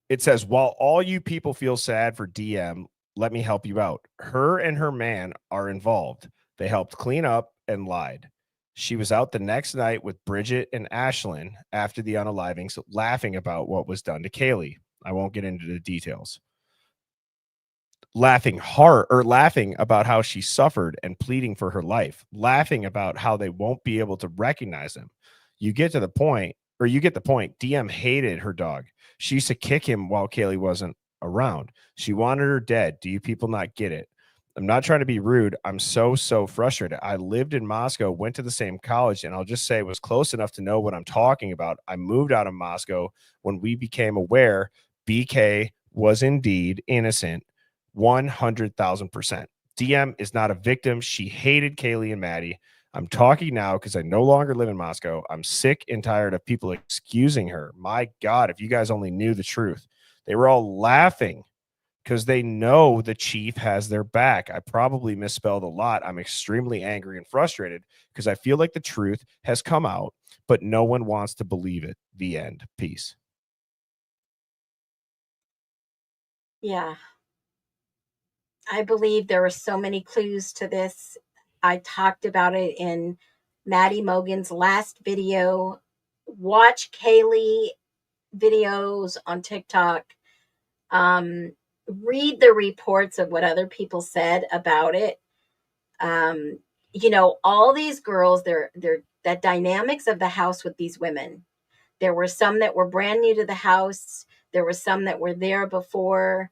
it says, while all you people feel sad for DM, let me help you out. Her and her man are involved. They helped clean up and lied. She was out the next night with Bridget and Ashlyn after the unalivings, laughing about what was done to Kaylee. I won't get into the details. Laughing about how she suffered and pleading for her life. Laughing about how they won't be able to recognize him. You get the point. DM hated her dog. She used to kick him while Kaylee wasn't around. She wanted her dead. Do you people not get it? I'm not trying to be rude. I'm so frustrated. I lived in Moscow, went to the same college, and I'll just say was close enough to know what I'm talking about. I moved out of Moscow when we became aware BK was indeed innocent. 100,000%. DM is not a victim. She hated Kaylee and Maddie. I'm talking now because I no longer live in Moscow. I'm sick and tired of people excusing her. My God, if you guys only knew the truth. They were all laughing because they know the chief has their back. I probably misspelled a lot. I'm extremely angry and frustrated because I feel like the truth has come out, but no one wants to believe it. The end. Peace. Yeah. I believe there were so many clues to this. I talked about it in Maddie Mogan's last video. Watch Kaylee videos on TikTok. Read the reports of what other people said about it. All these girls, they're that dynamics of the house with these women. There were some that were brand new to the house. There were some that were there before.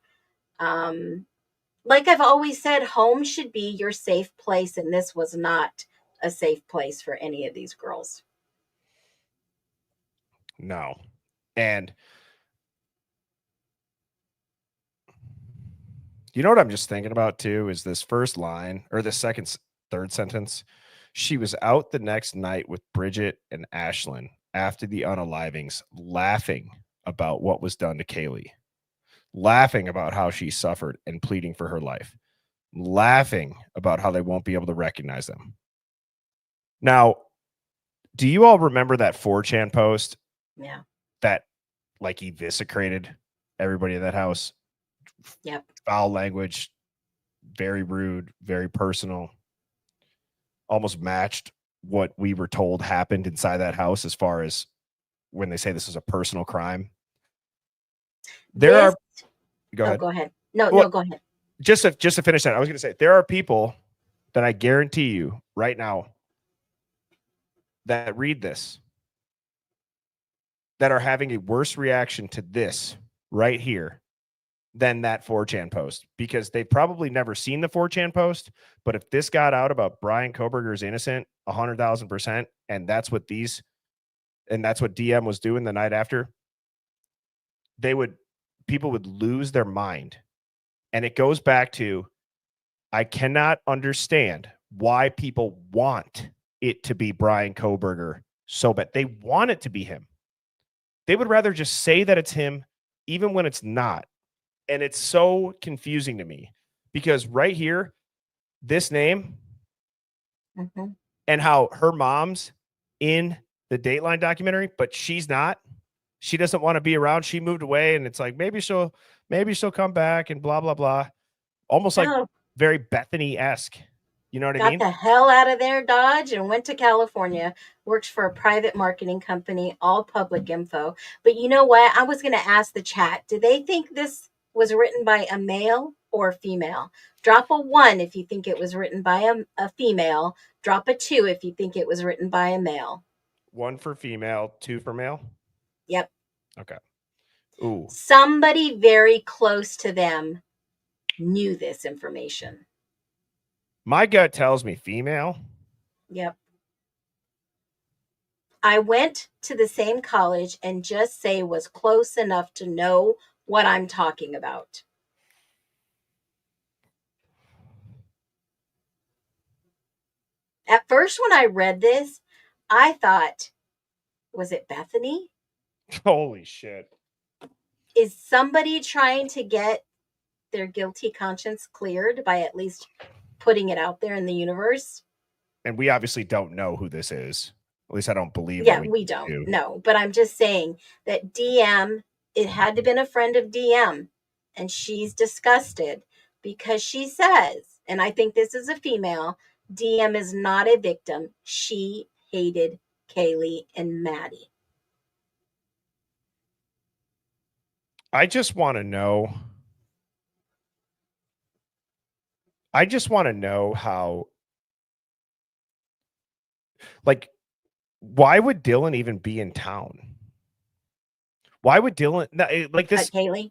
Like I've always said, home should be your safe place, and this was not a safe place for any of these girls. No. And you know what I'm just thinking about too is this first line or the third sentence. She was out the next night with Bridget and Ashlyn after the unalivings, laughing about what was done to Kaylee, laughing about how she suffered and pleading for her life, laughing about how they won't be able to recognize them. Now, do you all remember that 4chan post? Yeah. That like eviscerated everybody in that house? Yep. Foul language, very rude, very personal, almost matched what we were told happened inside that house as far as when they say this was a personal crime. Go ahead. No, go ahead. Just to finish that, I was going to say there are people that I guarantee you right now that read this that are having a worse reaction to this right here than that 4chan post, because they've probably never seen the 4chan post. But if this got out about Bryan Kohberger's innocent 100,000%, and that's what DM was doing the night after, people would lose their mind. And it goes back to, I cannot understand why people want it to be Bryan Kohberger so bad. They want it to be him. They would rather just say that it's him, even when it's not. And it's so confusing to me because right here, this name and how her mom's in the Dateline documentary, but she's not. She doesn't want to be around. She moved away, and it's like maybe she'll come back and blah blah blah. Almost like very Bethany-esque. You know what I mean? Got the hell out of there, Dodge, and went to California. Works for a private marketing company, all public info. But you know what? I was going to ask the chat, do they think this was written by a male or female? Drop a 1 if you think it was written by a female. Drop a 2 if you think it was written by a male. 1 for female, 2 for male? Yep. Okay. Ooh. Somebody very close to them knew this information. My gut tells me female. Yep. I went to the same college and just say was close enough to know what I'm talking about. At first, when I read this, I thought, was it Bethany? Holy shit. Is somebody trying to get their guilty conscience cleared by at least putting it out there in the universe? And we obviously don't know who this is. At least I don't believe. Yeah, we don't know. But I'm just saying that DM, it had to have been a friend of DM. And she's disgusted because she says, and I think this is a female, DM is not a victim. She hated Kaylee and Maddie. I just want to know how, like, why would Dylan even be in town? Why would Dylan like this? Kaylee?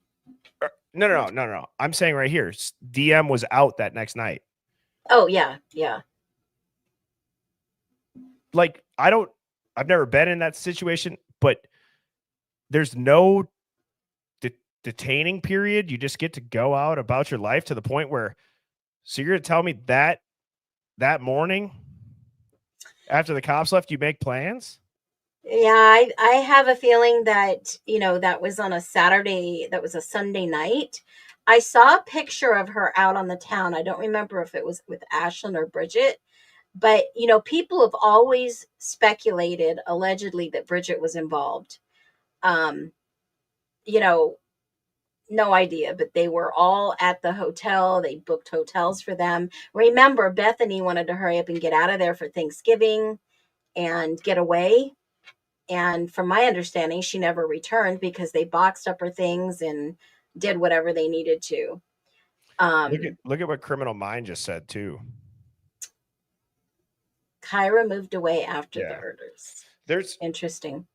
No. I'm saying right here, DM was out that next night. Oh, yeah. Yeah. Like, I've never been in that situation, but there's no detaining period. You just get to go out about your life to the point where, so you're going to tell me that morning after the cops left, you make plans? Yeah, I have a feeling that, that was on a Saturday, that was a Sunday night. I saw a picture of her out on the town. I don't remember if it was with Ashlyn or Bridget, but, people have always speculated, allegedly, that Bridget was involved. Um, you know, no idea, but they were all at the hotel. They booked hotels for them. Remember, Bethany wanted to hurry up and get out of there for Thanksgiving and get away. And from my understanding, she never returned because they boxed up her things and did whatever they needed to. Look at what Criminal Mind just said too. Kyra moved away after the Yeah. murders. There's Interesting.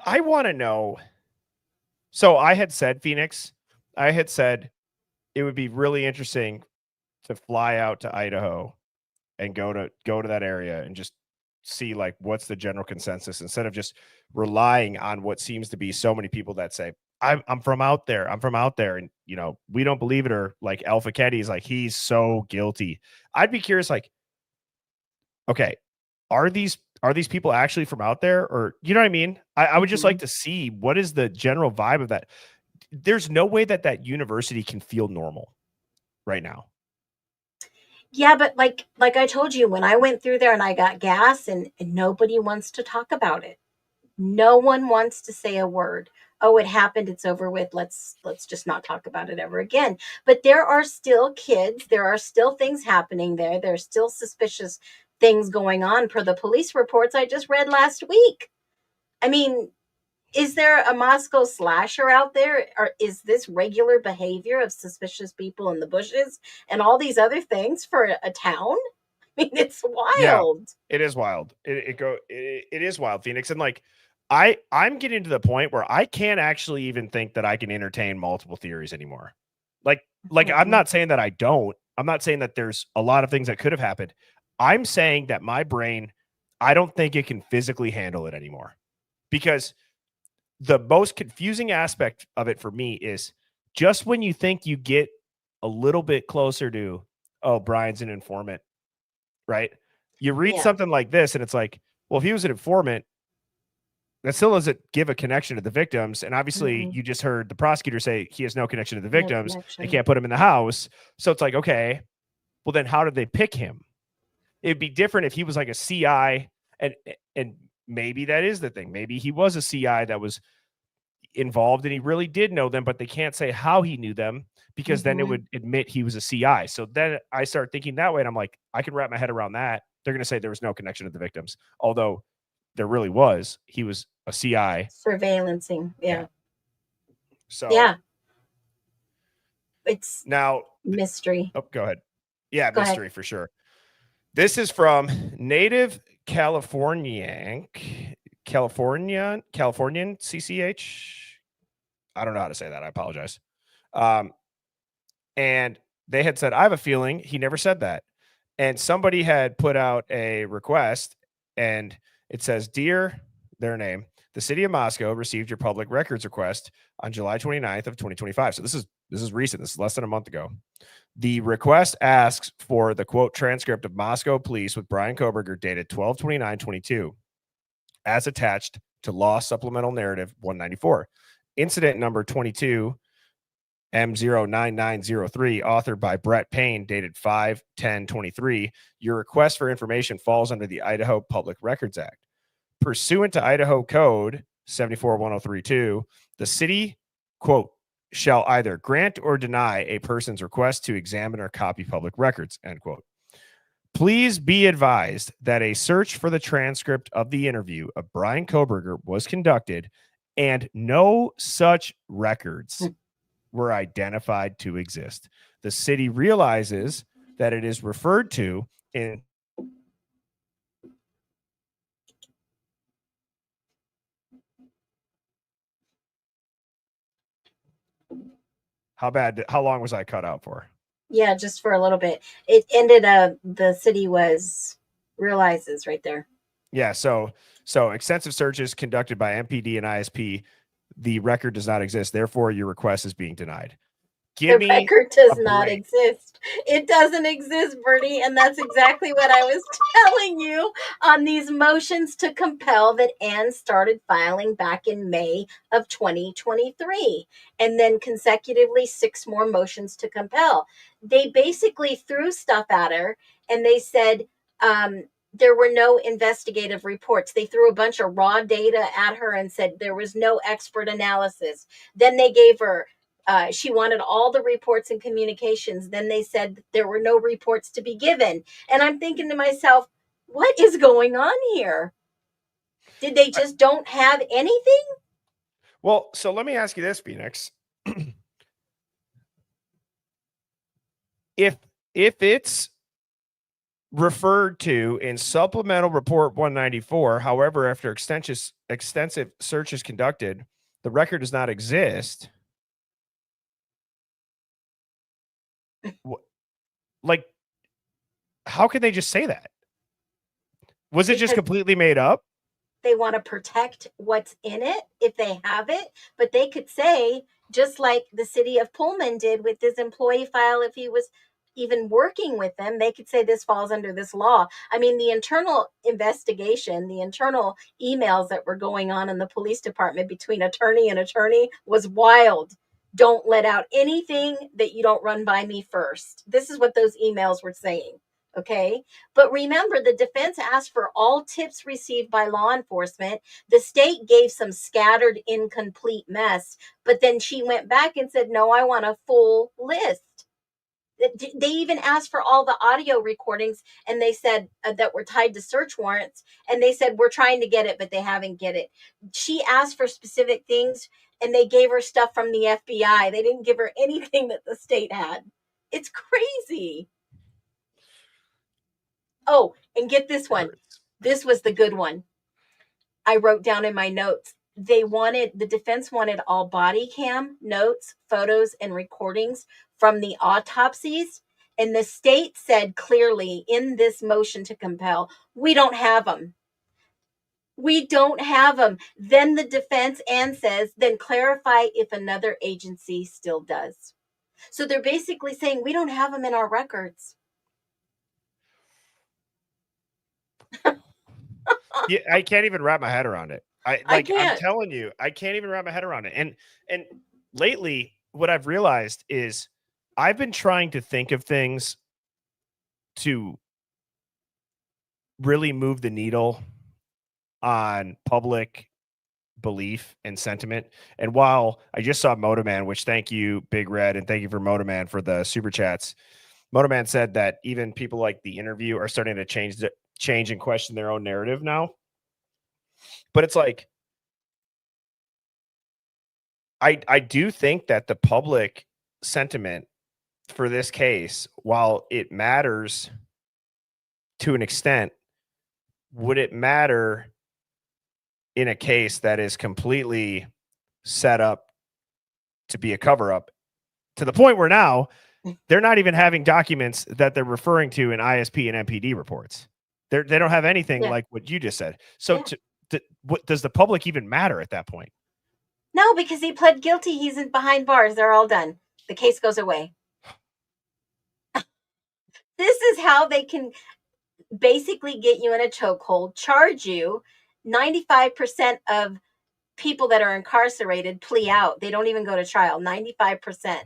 I want to know. So I had said, Phoenix, I had said it would be really interesting to fly out to Idaho and go to that area and just see like what's the general consensus instead of just relying on what seems to be so many people that say I'm from out there. I'm from out there. And we don't believe it, or like Alpha Keddy's like, he's so guilty. I'd be curious, like, okay, are these people actually from out there? Or you know what I mean? I would just like to see what is the general vibe of that. There's no way that university can feel normal right now. Yeah, but like I told you, when I went through there and I got gas, and nobody wants to talk about it. No one wants to say a word. Oh, it happened. It's over with. Let's just not talk about it ever again. But there are still kids. There are still things happening there. There's still suspicious things going on per the police reports I just read last week. I mean, is there a Moscow slasher out there? Or is this regular behavior of suspicious people in the bushes and all these other things for a town? I mean, it's wild. Yeah, it is wild. It is wild, Phoenix. And like, I'm getting to the point where I can't actually even think that I can entertain multiple theories anymore. Like I'm not saying that I don't. I'm not saying that there's a lot of things that could have happened. I'm saying that my brain, I don't think it can physically handle it anymore. Because the most confusing aspect of it for me is just when you think you get a little bit closer to, oh, Brian's an informant, right? You read something like this and it's like, well, if he was an informant, that still doesn't give a connection to the victims. And obviously you just heard the prosecutor say he has no connection to the victims. They can't put him in the house. So it's like, okay, well then how did they pick him? It'd be different if he was like a CI, and maybe that is the thing. Maybe he was a CI that was involved and he really did know them, but they can't say how he knew them because then it would admit he was a CI. So then I start thinking that way and I'm like, I can wrap my head around that. They're going to say there was no connection to the victims, although there really was. He was a CI. Surveillancing. Yeah. So yeah. It's now mystery. Oh, go ahead. Yeah, Go mystery for sure. This is from Native Californian CCH. I don't know how to say that. I apologize. And they had said, I have a feeling he never said that. And somebody had put out a request and it says, Dear, their name, the city of Moscow received your public records request on July 29th of 2025. So this is recent. This is less than a month ago. The request asks for the quote transcript of Moscow police with Bryan Kohberger dated 12/29/22 as attached to Law Supplemental Narrative 194. Incident number 22 M09903, authored by Brett Payne, dated 5/10/23. Your request for information falls under the Idaho Public Records Act. Pursuant to Idaho Code 741032, the city, quote, shall either grant or deny a person's request to examine or copy public records, end quote. Please be advised that a search for the transcript of the interview of Bryan Kohberger was conducted and no such records were identified to exist. The city realizes that it is referred to in how long was I cut out for? Yeah, just for a little bit. It ended up the city realizes right there. Yeah, so extensive searches conducted by MPD and ISP. the record does not exist. Therefore, your request is being denied. The Give me record does a not break. exist. It doesn't exist, Bernie, and that's exactly what I was telling you on these motions to compel that Anne started filing back in May of 2023, and then consecutively 6 more motions to compel. They basically threw stuff at her, and they said there were no investigative reports. They threw a bunch of raw data at her and said there was no expert analysis. Then they gave her she wanted all the reports and communications. Then they said there were no reports to be given. And I'm thinking to myself, what is going on here? Did they just don't have anything? Well, so let me ask you this, Phoenix. If it's referred to in supplemental report 194, however, after extensive searches conducted, the record does not exist. Like, how can they just say that? Was it just completely made up? They want to protect what's in it if they have it, but they could say, just like the city of Pullman did with this employee file, if he was even working with them, they could say this falls under this law. I mean, the internal investigation, the internal emails that were going on in the police department between attorney and attorney was wild. Don't let out anything that you don't run by me first. This is what those emails were saying. Okay. But remember, the defense asked for all tips received by law enforcement. The state gave some scattered, incomplete mess. But then she went back and said, no, I want a full list. They even asked for all the audio recordings, and they said that were tied to search warrants. And they said, we're trying to get it, but they haven't get it. She asked for specific things, and they gave her stuff from the FBI. They didn't give her anything that the state had. It's crazy. Oh, and get this one. This was the good one. I wrote down in my notes. The defense wanted all body cam notes, photos, and recordings from the autopsies. And the state said clearly in this motion to compel, we don't have them. We don't have them. Then the defense says, then clarify if another agency still does. So they're basically saying we don't have them in our records. Yeah, I can't even wrap my head around it. I can't. I'm telling you, I can't even wrap my head around it. And lately, what I've realized is I've been trying to think of things to really move the needle on public belief and sentiment. And while I just saw Motoman, which thank you, Big Red, and thank you for Motoman for the super chats. Motoman said that even people like The Interview are starting to change and question their own narrative now. But it's like, I do think that the public sentiment for this case, while it matters to an extent, would it matter in a case that is completely set up to be a cover-up to the point where now they're not even having documents that they're referring to in ISP and MPD reports. They don't have anything like what you just said. So what does the public even matter at that point? No, because he pled guilty. He's behind bars. They're all done. The case goes away. This is how they can basically get you in a chokehold, charge you. 95% of people that are incarcerated plea out. They don't even go to trial. 95%.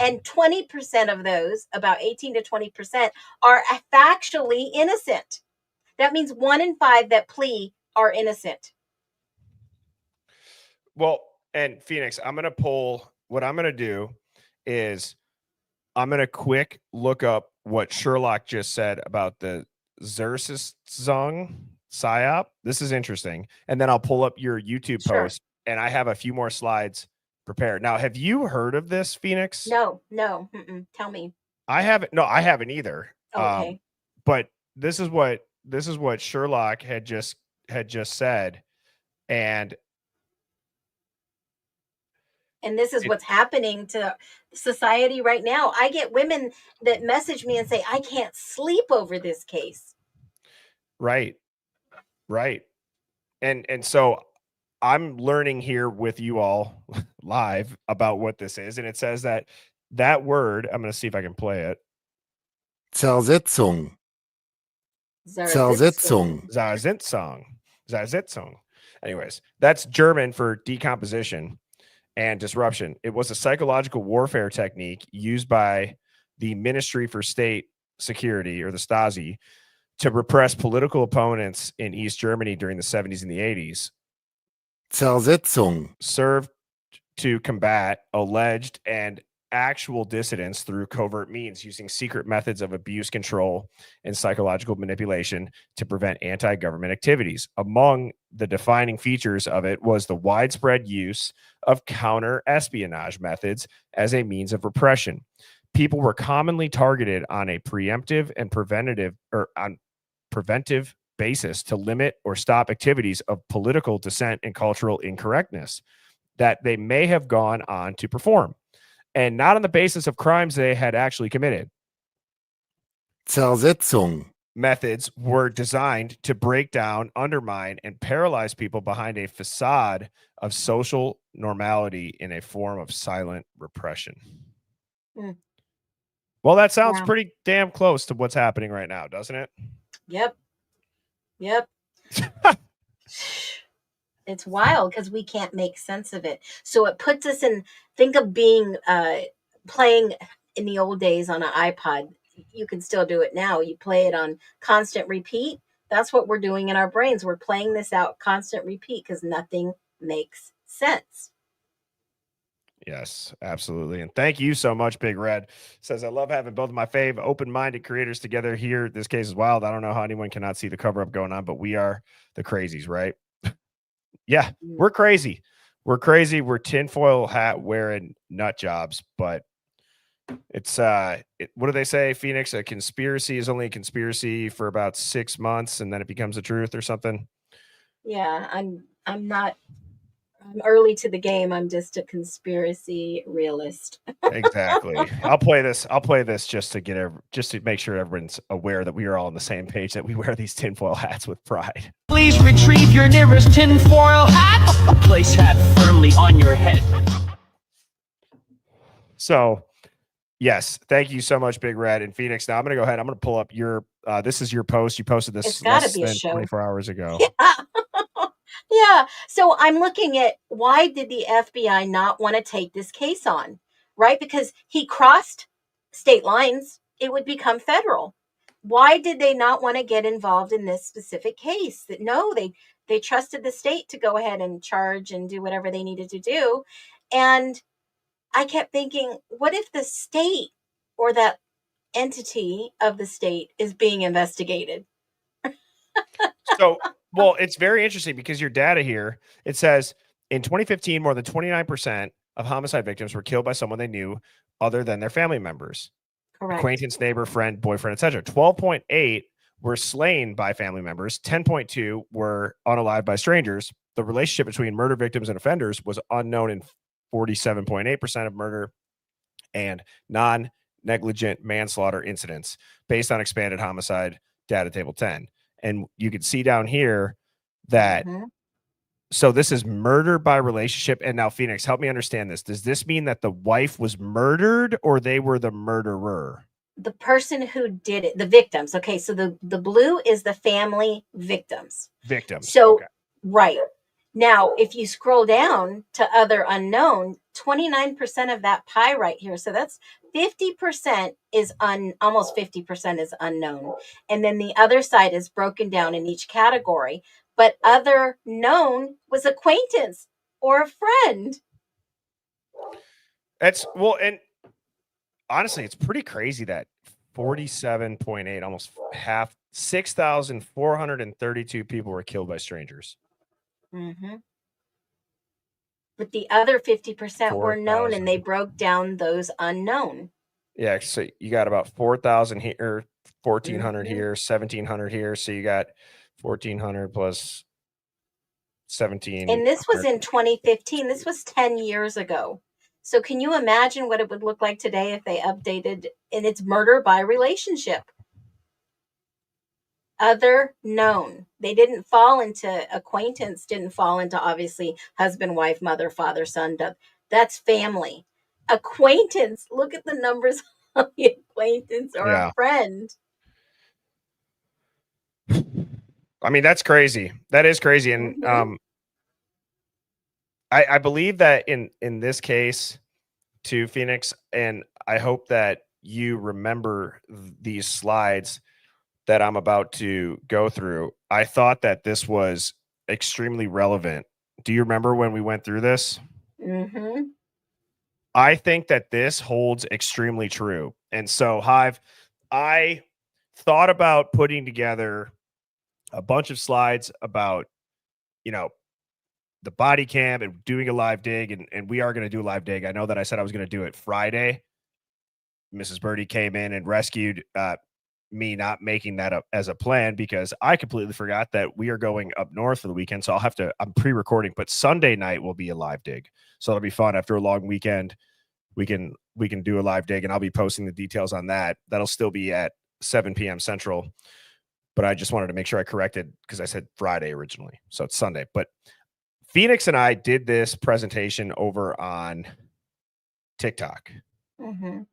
And 20% of those, about 18 to 20%, are factually innocent. That means 1 in 5 that plea are innocent. Well, and Phoenix, what I'm going to do is I'm going to quick look up what Sherlock just said about the Zerzung PSYOP. This is interesting. And then I'll pull up your YouTube post, and I have a few more slides prepared. Now, have you heard of this, Phoenix? No. Tell me. I haven't. No, I haven't either. Okay. But this is what Sherlock had just said, and this is what's happening to society right now. I get women that message me and say, I can't sleep over this case. Right. And so I'm learning here with you all live about what this is, and it says that word. I'm going to see if I can play it. Zersetzung. Zersetzung. Zersetzung. Anyways, that's German for decomposition and disruption. It was a psychological warfare technique used by the Ministry for State Security, or the Stasi, to repress political opponents in East Germany during the 70s and the 80s. Zersetzung. Served to combat alleged and actual dissidents through covert means, using secret methods of abuse control and psychological manipulation to prevent anti-government activities. Among the defining features of it was the widespread use of counter-espionage methods as a means of repression. People were commonly targeted on a preemptive and preventive basis to limit or stop activities of political dissent and cultural incorrectness that they may have gone on to perform, and not on the basis of crimes they had actually committed. Zersetzung. Methods were designed to break down, undermine, and paralyze people behind a facade of social normality in a form of silent repression. Mm. Well, that sounds Yeah. pretty damn close to what's happening right now, doesn't it? Yep. It's wild because we can't make sense of it. So it puts us in, think of being playing in the old days on an iPod. You can still do it now. You play it on constant repeat. That's what we're doing in our brains. We're playing this out constant repeat because nothing makes sense. Yes, absolutely. And thank you so much, Big Red. Says, I love having both of my fave open-minded creators together here. This case is wild. I don't know how anyone cannot see the cover-up going on, but we are the crazies, right? Yeah, we're crazy. We're crazy. We're tinfoil hat wearing nut jobs, but it's what do they say, Phoenix? A conspiracy is only a conspiracy for about 6 months, and then it becomes the truth or something. Yeah, I'm early to the game. I'm just a conspiracy realist. Exactly. I'll play this just to make sure everyone's aware that we are all on the same page, that we wear these tinfoil hats with pride. Please retrieve your nearest tinfoil hat. Place hat firmly on your head. So, yes, thank you so much, Big Red and Phoenix. Now I'm going to go ahead. I'm going to pull up your. This is your post. You posted this It's gotta less be a than show. 24 hours ago. Yeah. So I'm looking at, why did the FBI not want to take this case on? Right? Because he crossed state lines, it would become federal. Why did they not want to get involved in this specific case? That no, they trusted the state to go ahead and charge and do whatever they needed to do. And I kept thinking, what if the state or that entity of the state is being investigated? So, well, it's very interesting because your data here, it says in 2015, more than 29% of homicide victims were killed by someone they knew other than their family members, Correct. acquaintance, neighbor, friend, boyfriend, etc. 12.8 were slain by family members. 10.2 were unalived by strangers. The relationship between murder victims and offenders was unknown in 47.8% of murder and non-negligent manslaughter incidents based on expanded homicide data table 10. And you can see down here that, so this is murder by relationship. And now, Phoenix, help me understand this. Does this mean that the wife was murdered or they were the murderer? The person who did it, the victims. Okay, so the blue is the family victims. So, okay. Right. Now, if you scroll down to other unknown, 29% of that pie right here. So that's 50% is almost 50% is unknown. And then the other side is broken down in each category. But other known was acquaintance or a friend. And honestly, it's pretty crazy that 47.8, almost half, 6,432 people were killed by strangers. But the other 50% were known, and they broke down those unknown. Yeah, so you got about 4,000 here, 1,400 here, 1,700 here. So you got 1,400 plus 17. And this was in 2015. This was 10 years ago. So can you imagine what it would look like today if they updated, and it's murder by relationship? Other known. They didn't fall into acquaintance, didn't fall into obviously husband, wife, mother, father, son. That's family. Acquaintance, look at the numbers of the acquaintance or a Yeah. friend. I mean, that's crazy. That is crazy. And Mhm. I believe that in this case to Phoenix, and I hope that you remember these slides that I'm about to go through. I thought that this was extremely relevant. Do you remember when we went through this? Mhm. I think that this holds extremely true. And so, Hive, I thought about putting together a bunch of slides about, you know, the body cam and doing a live dig. And we are going to do a live dig. I know that I said I was going to do it Friday. Mrs. Birdie came in and rescued me not making that up as a plan because I completely forgot that we are going up north for the weekend. So I'm pre-recording, but Sunday night will be a live dig. So it'll be fun after a long weekend. We can do a live dig and I'll be posting the details on that. That'll still be at 7 p.m. Central. But I just wanted to make sure I corrected because I said Friday originally. So it's Sunday. But Phoenix and I did this presentation over on TikTok. Mhm.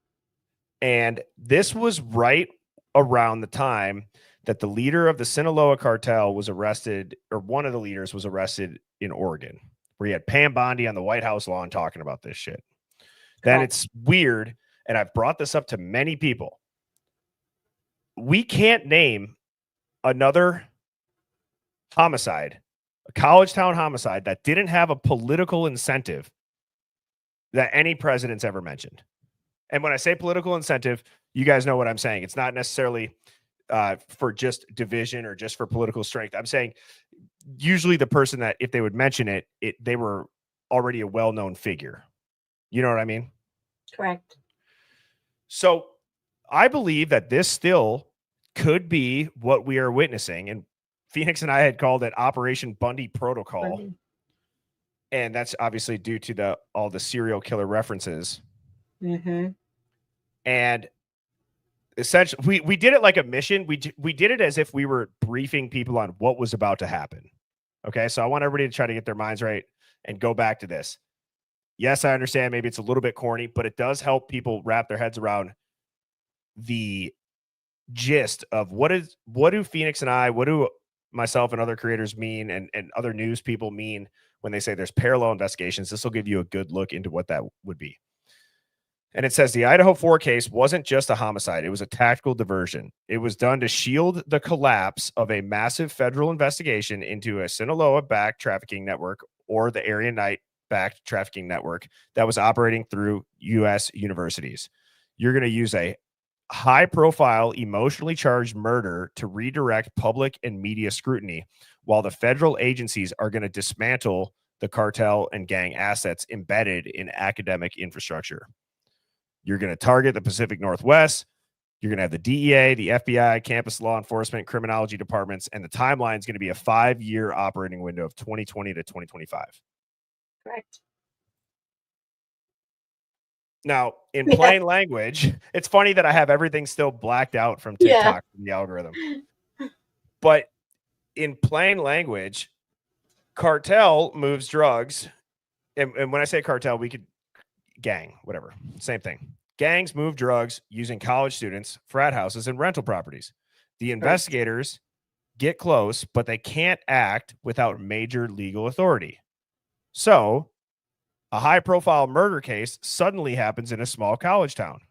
And this was right around the time that the leader of the Sinaloa cartel was arrested, or one of the leaders was arrested in Oregon, where you had Pam Bondi on the White House lawn talking about this shit. Then Correct. it's weird, and I've brought this up to many people. We can't name another homicide, a college town homicide that didn't have a political incentive that any president's ever mentioned. And when I say political incentive, you guys know what I'm saying. It's not necessarily for just division or just for political strength. I'm saying usually the person that if they would mention it, they were already a well-known figure. You know what I mean? Correct. So I believe that this still could be what we are witnessing. And Phoenix and I had called it Operation Bundy Protocol. Bundy. And that's obviously due to all the serial killer references. Mhm. And essentially we did it like a mission. We did it as if we were briefing people on what was about to happen. Okay, so I want everybody to try to get their minds right and go back to this. Yes, I understand maybe it's a little bit corny, but it does help people wrap their heads around the gist of what do Phoenix and I, what do myself and other creators mean, and other news people mean when they say there's parallel investigations. This will give you a good look into what that would be. And it says the Idaho 4 case wasn't just a homicide. It was a tactical diversion. It was done to shield the collapse of a massive federal investigation into a Sinaloa-backed trafficking network, or the Area Night-backed trafficking network that was operating through U.S. universities. You're going to use a high-profile, emotionally charged murder to redirect public and media scrutiny, while the federal agencies are going to dismantle the cartel and gang assets embedded in academic infrastructure. You're going to target the Pacific Northwest. You're going to have the DEA, the FBI, campus law enforcement, criminology departments, and the timeline is going to be a 5-year operating window of 2020 to 2025. Correct. Now, in Yeah. plain language, it's funny that I have everything still blacked out from TikTok from the algorithm. But in plain language, cartel moves drugs. And when I say cartel, we could gang, whatever, same thing. Gangs move drugs using college students, frat houses, and rental properties. The investigators get close, but they can't act without major legal authority. So a high-profile murder case suddenly happens in a small college town.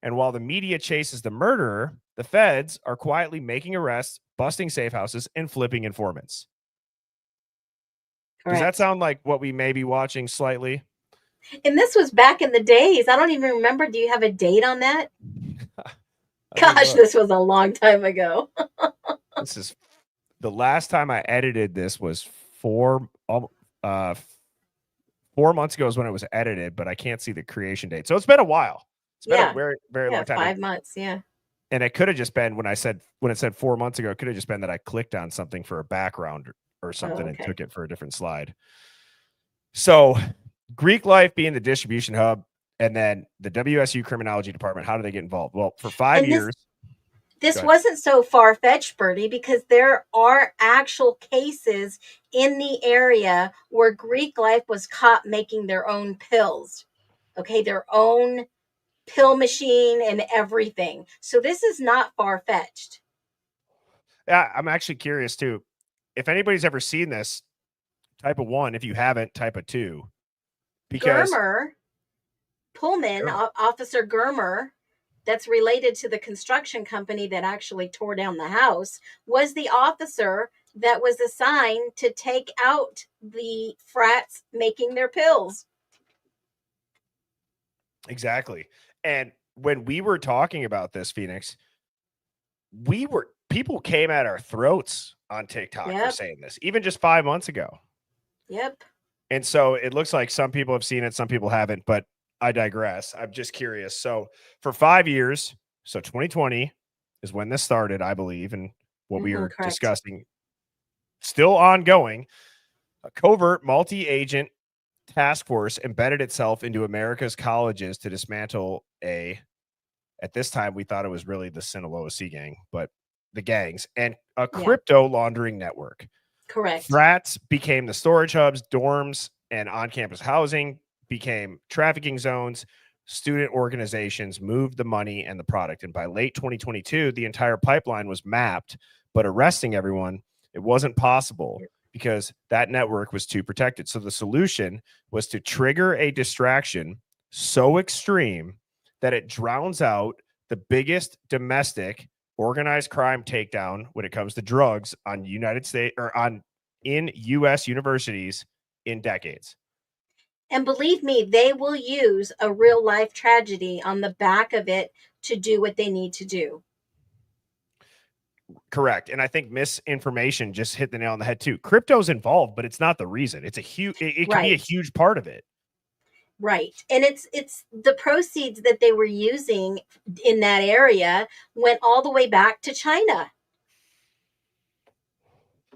And while the media chases the murderer, the feds are quietly making arrests, busting safe houses, and flipping informants. Correct. Does that sound like what we may be watching slightly? And this was back in the days. I don't even remember. Do you have a date on that? Gosh, this was a long time ago. This is the last time I edited this was 4 months ago is when it was edited, but I can't see the creation date. So it's been a while. It's been a very, very long time. 5 months. Yeah. And it could have just been when it said 4 months ago, it could have just been that I clicked on something for a background or something and took it for a different slide. So Greek Life being the distribution hub, and then the WSU criminology department, how do they get involved? Well, for 5 years. This Go ahead. wasn't so far-fetched, Bertie, because there are actual cases in the area where Greek life was caught making their own pills. Okay, their own pill machine and everything. So this is not far-fetched. Yeah, I'm actually curious too. If anybody's ever seen this, type of 1. If you haven't, type of 2. Because Germer, Pullman, Officer Germer, that's related to the construction company that actually tore down the house, was the officer that was assigned to take out the frats making their pills. exactly. And when we were talking about this, Phoenix, people came at our throats on TikTok for Yep. saying this, even just 5 months ago. Yep. And so it looks like some people have seen it, some people haven't, but I digress. I'm just curious. So for 5 years, so 2020 is when this started, I believe, and what we were Correct. discussing, still ongoing. A covert multi-agent task force embedded itself into America's colleges to dismantle at this time, we thought it was really the Sinaloa Sea Gang, but the gangs and a crypto laundering network. Correct. Frats became the storage hubs, dorms, and on-campus housing became trafficking zones. Student organizations moved the money and the product. And by late 2022, the entire pipeline was mapped, but arresting everyone, it wasn't possible because that network was too protected. So the solution was to trigger a distraction so extreme that it drowns out the biggest domestic organized crime takedown when it comes to drugs on United States or in U.S. universities in decades. And believe me, they will use a real life tragedy on the back of it to do what they need to do. Correct. And I think misinformation just hit the nail on the head too. Crypto's involved, but it's not the reason. It's a huge, it can be a huge part of it. Right. And it's the proceeds that they were using in that area went all the way back to China.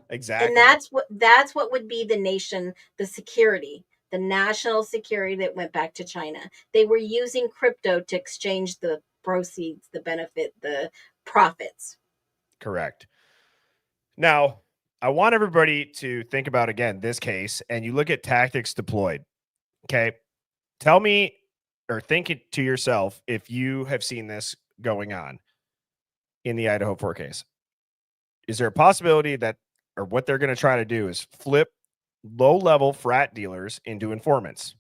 Exactly. And that's what would be the security, the national security that went back to China. They were using crypto to exchange the proceeds, the benefit, the profits. Correct. Now, I want everybody to think about, again, this case, and you look at tactics deployed. Okay. Tell me or think it to yourself if you have seen this going on in the Idaho 4 case. Is there a possibility that, or what they're going to try to do is flip low-level frat dealers into informants?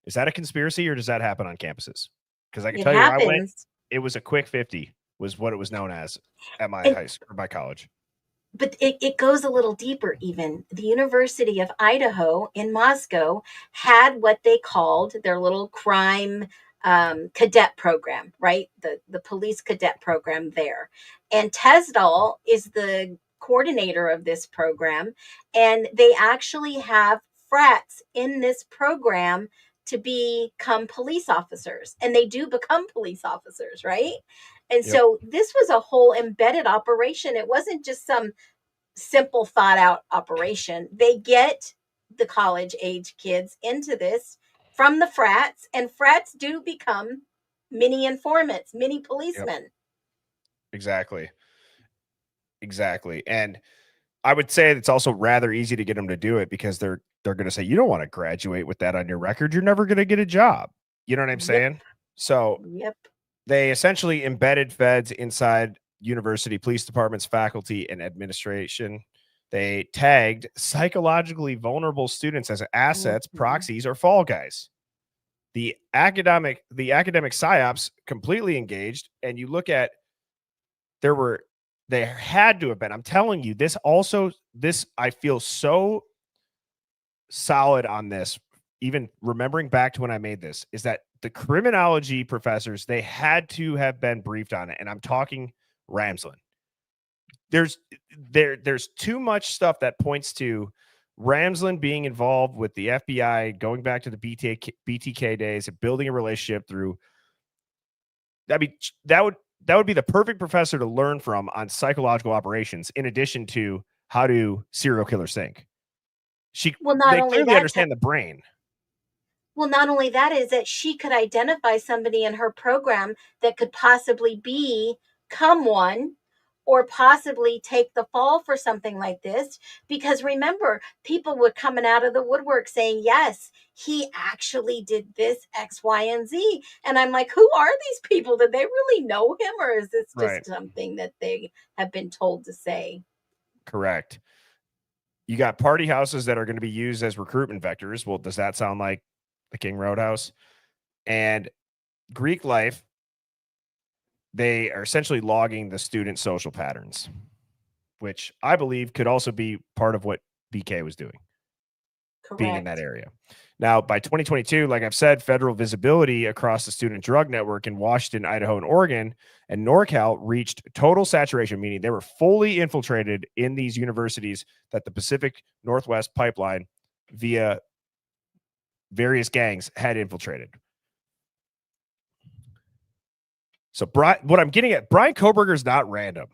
Is that a conspiracy or does that happen on campuses? Because I can tell you, I went, it was a quick 50 was what it was known as at my high school or my college. But it goes a little deeper even. The University of Idaho in Moscow had what they called their little crime cadet program, right? The police cadet program there. And Tesdal is the coordinator of this program. And they actually have frats in this program to become police officers. And they do become police officers, right? And so this was a whole embedded operation. It wasn't just some simple thought out operation. They get the college age kids into this from the frats, and frats do become mini informants, mini policemen. Exactly. And I would say it's also rather easy to get them to do it because they're going to say, you don't want to graduate with that on your record. You're never going to get a job. You know what I'm saying? So they essentially embedded feds inside university police departments, faculty, and administration. They tagged psychologically vulnerable students as assets, proxies, or fall guys. The academic psyops completely engaged. And you look at, they had to have been, I'm telling you, I feel so solid on this, even remembering back to when I made this, is that the criminology professors, they had to have been briefed on it. And I'm talking Ramsland. There's too much stuff that points to Ramsland being involved with the FBI, going back to the BTK days and building a relationship through. I mean, that would be the perfect professor to learn from on psychological operations, in addition to how do serial killers think. They clearly understand the brain. Well, not only that, is that she could identify somebody in her program that could possibly become one, or possibly take the fall for something like this. Because remember, people were coming out of the woodwork saying, yes, he actually did this X, Y, and Z. And I'm like, who are these people? Did they really know him? Or is this Right. just something that they have been told to say? Correct. You got party houses that are going to be used as recruitment vectors. Well, does that sound like the King Roadhouse? And Greek life, they are essentially logging the student social patterns, which I believe could also be part of what BK was doing, being in that area. Now, by 2022, like I've said, federal visibility across the student drug network in Washington, Idaho, and Oregon, and NorCal reached total saturation, meaning they were fully infiltrated in these universities that the Pacific Northwest Pipeline via various gangs had infiltrated. So what I'm getting at, Bryan Kohberger is not random.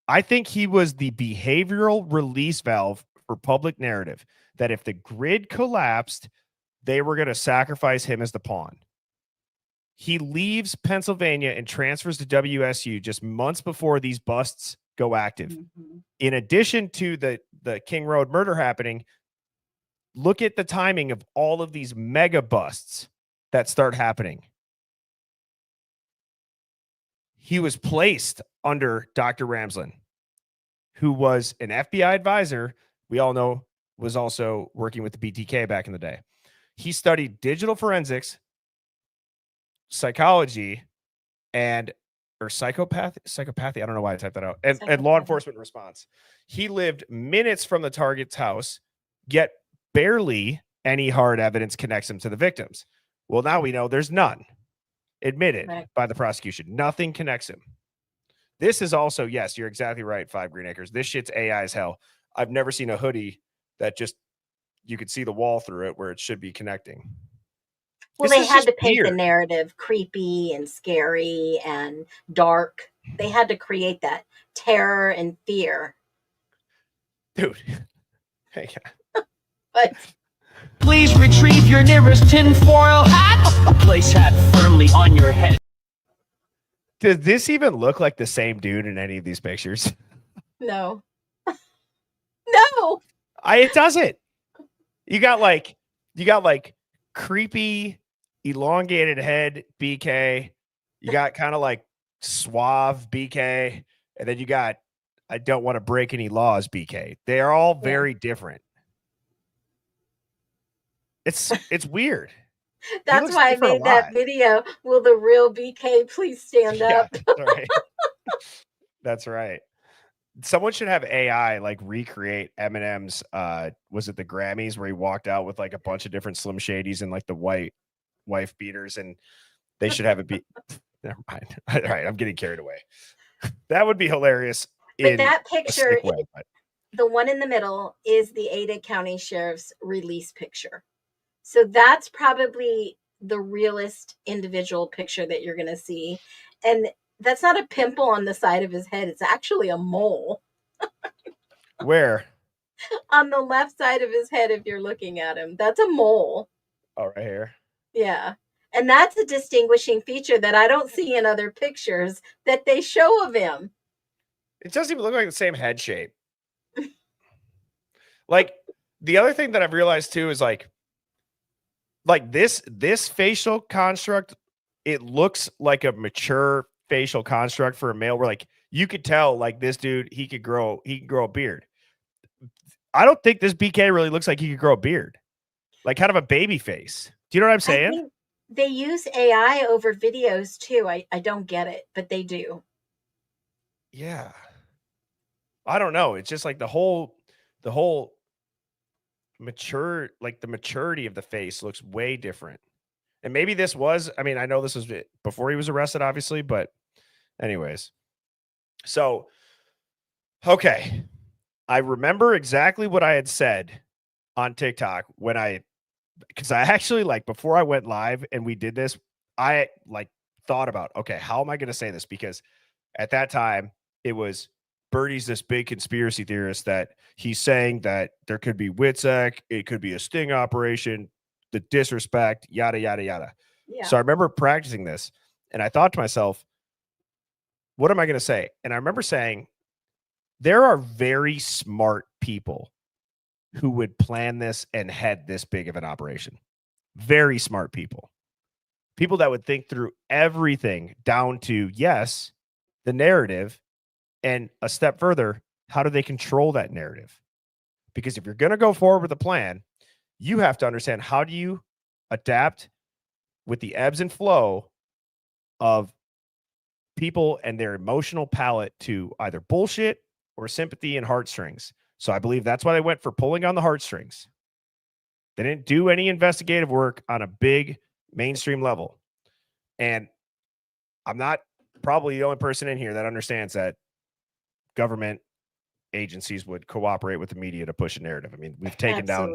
I think he was the behavioral release valve for public narrative that if the grid collapsed, they were going to sacrifice him as the pawn. He leaves Pennsylvania and transfers to WSU just months before these busts go active. Mm-hmm. In addition to the King Road murder happening, look at the timing of all of these mega busts that start happening. He was placed under Dr. Ramsland, who was an FBI advisor. We all know was also working with the BTK back in the day. He studied digital forensics, psychology, or psychopathy. I don't know why I typed that out. And law enforcement response. He lived minutes from the target's house, yet barely any hard evidence connects him to the victims. Well, now we know there's none. Admitted by the prosecution. Nothing connects him. This is also, yes, you're exactly right, 5 Green Acres. This shit's AI as hell. I've never seen a hoodie that just, you could see the wall through it where it should be connecting. Well, they had to paint the narrative creepy and scary and dark. They had to create that terror and fear. Dude. Hey. But please retrieve your nearest tinfoil hat. Place hat firmly on your head. Does this even look like the same dude in any of these pictures? No. No. It doesn't. You got like creepy, elongated head BK. You got kind of like suave BK. And then you got I don't want to break any laws BK. They are all very different. It's weird. That's why I made that video. Will the real BK please stand up? That's right. That's right. Someone should have AI like recreate Eminem's was it the Grammys where he walked out with like a bunch of different Slim Shadys and like the white wife beaters, and they should have it be never mind. All right, I'm getting carried away. That would be hilarious. But that picture, the one in the middle, is the Ada County Sheriff's release picture. So that's probably the realest individual picture that you're going to see. And that's not a pimple on the side of his head. It's actually a mole. Where? On the left side of his head, if you're looking at him. That's a mole. Oh, right here. Yeah. And that's a distinguishing feature that I don't see in other pictures that they show of him. It doesn't even look like the same head shape. Like, the other thing that I've realized, too, is like this facial construct, it looks like a mature facial construct for a male where like you could tell like this dude, he can grow a beard. I don't think this BK really looks like he could grow a beard. Like kind of a baby face. Do you know what I'm saying? I think they use AI over videos too. I don't get it, but they do. Yeah. I don't know. It's just like the whole mature, like the maturity of the face looks way different. And maybe this was, I mean, I know this was before he was arrested, obviously, but anyways. So, okay. I remember exactly what I had said on TikTok because I actually like before I went live and we did this, I like thought about, okay, how am I going to say this? Because at that time it was Birdie's this big conspiracy theorist that he's saying that there could be WITSEC, it could be a sting operation, the disrespect, yada, yada, yada. Yeah. So I remember practicing this and I thought to myself, what am I going to say? And I remember saying, there are very smart people who would plan this and head this big of an operation. Very smart people. People that would think through everything down to, yes, the narrative, and a step further, how do they control that narrative? Because if you're going to go forward with a plan, you have to understand, how do you adapt with the ebbs and flow of people and their emotional palate to either bullshit or sympathy and heartstrings. So I believe that's why they went for pulling on the heartstrings. They didn't do any investigative work on a big mainstream level. And I'm not probably the only person in here that understands that government agencies would cooperate with the media to push a narrative. I mean, we've taken down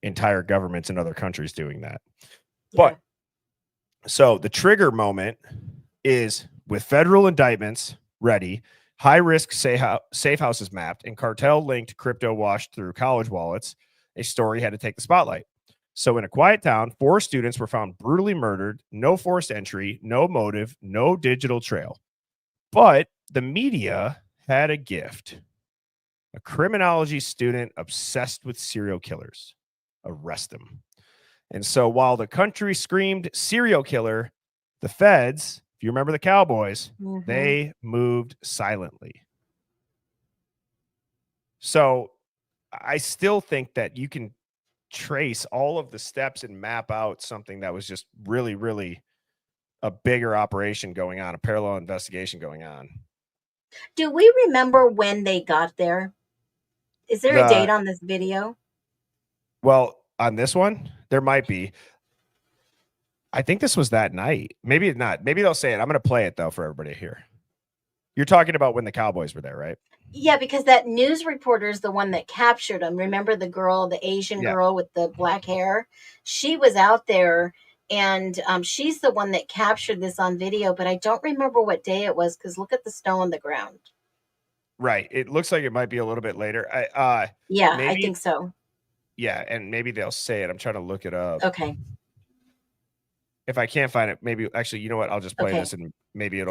entire governments in other countries doing that. Yeah. But so the trigger moment is with federal indictments ready, high risk safe houses mapped, and cartel linked crypto washed through college wallets, a story had to take the spotlight. So in a quiet town, 4 students were found brutally murdered, no forced entry, no motive, no digital trail. But the media had a gift. A criminology student obsessed with serial killers. Arrest him. And so while the country screamed serial killer, the feds, if you remember the Cowboys, they moved silently. So I still think that you can trace all of the steps and map out something that was just really, really a bigger operation going on, a parallel investigation going on. Do we remember when they got there? Is there a date on this video? Well, on this one, there might be. I think this was that night. Maybe not. Maybe they'll say it. I'm going to play it, though, for everybody to hear. You're talking about when the Cowboys were there, right? Yeah, because that news reporter is the one that captured them. Remember the girl, the Asian girl with the black hair? She was out there, and she's the one that captured this on video, but I don't remember what day it was, because look at the snow on the ground. Right. It looks like it might be a little bit later. Yeah, maybe, I think so. Yeah, and maybe they'll say it. I'm trying to look it up. Okay. If I can't find it, maybe actually, you know what? I'll just play Okay. this, and maybe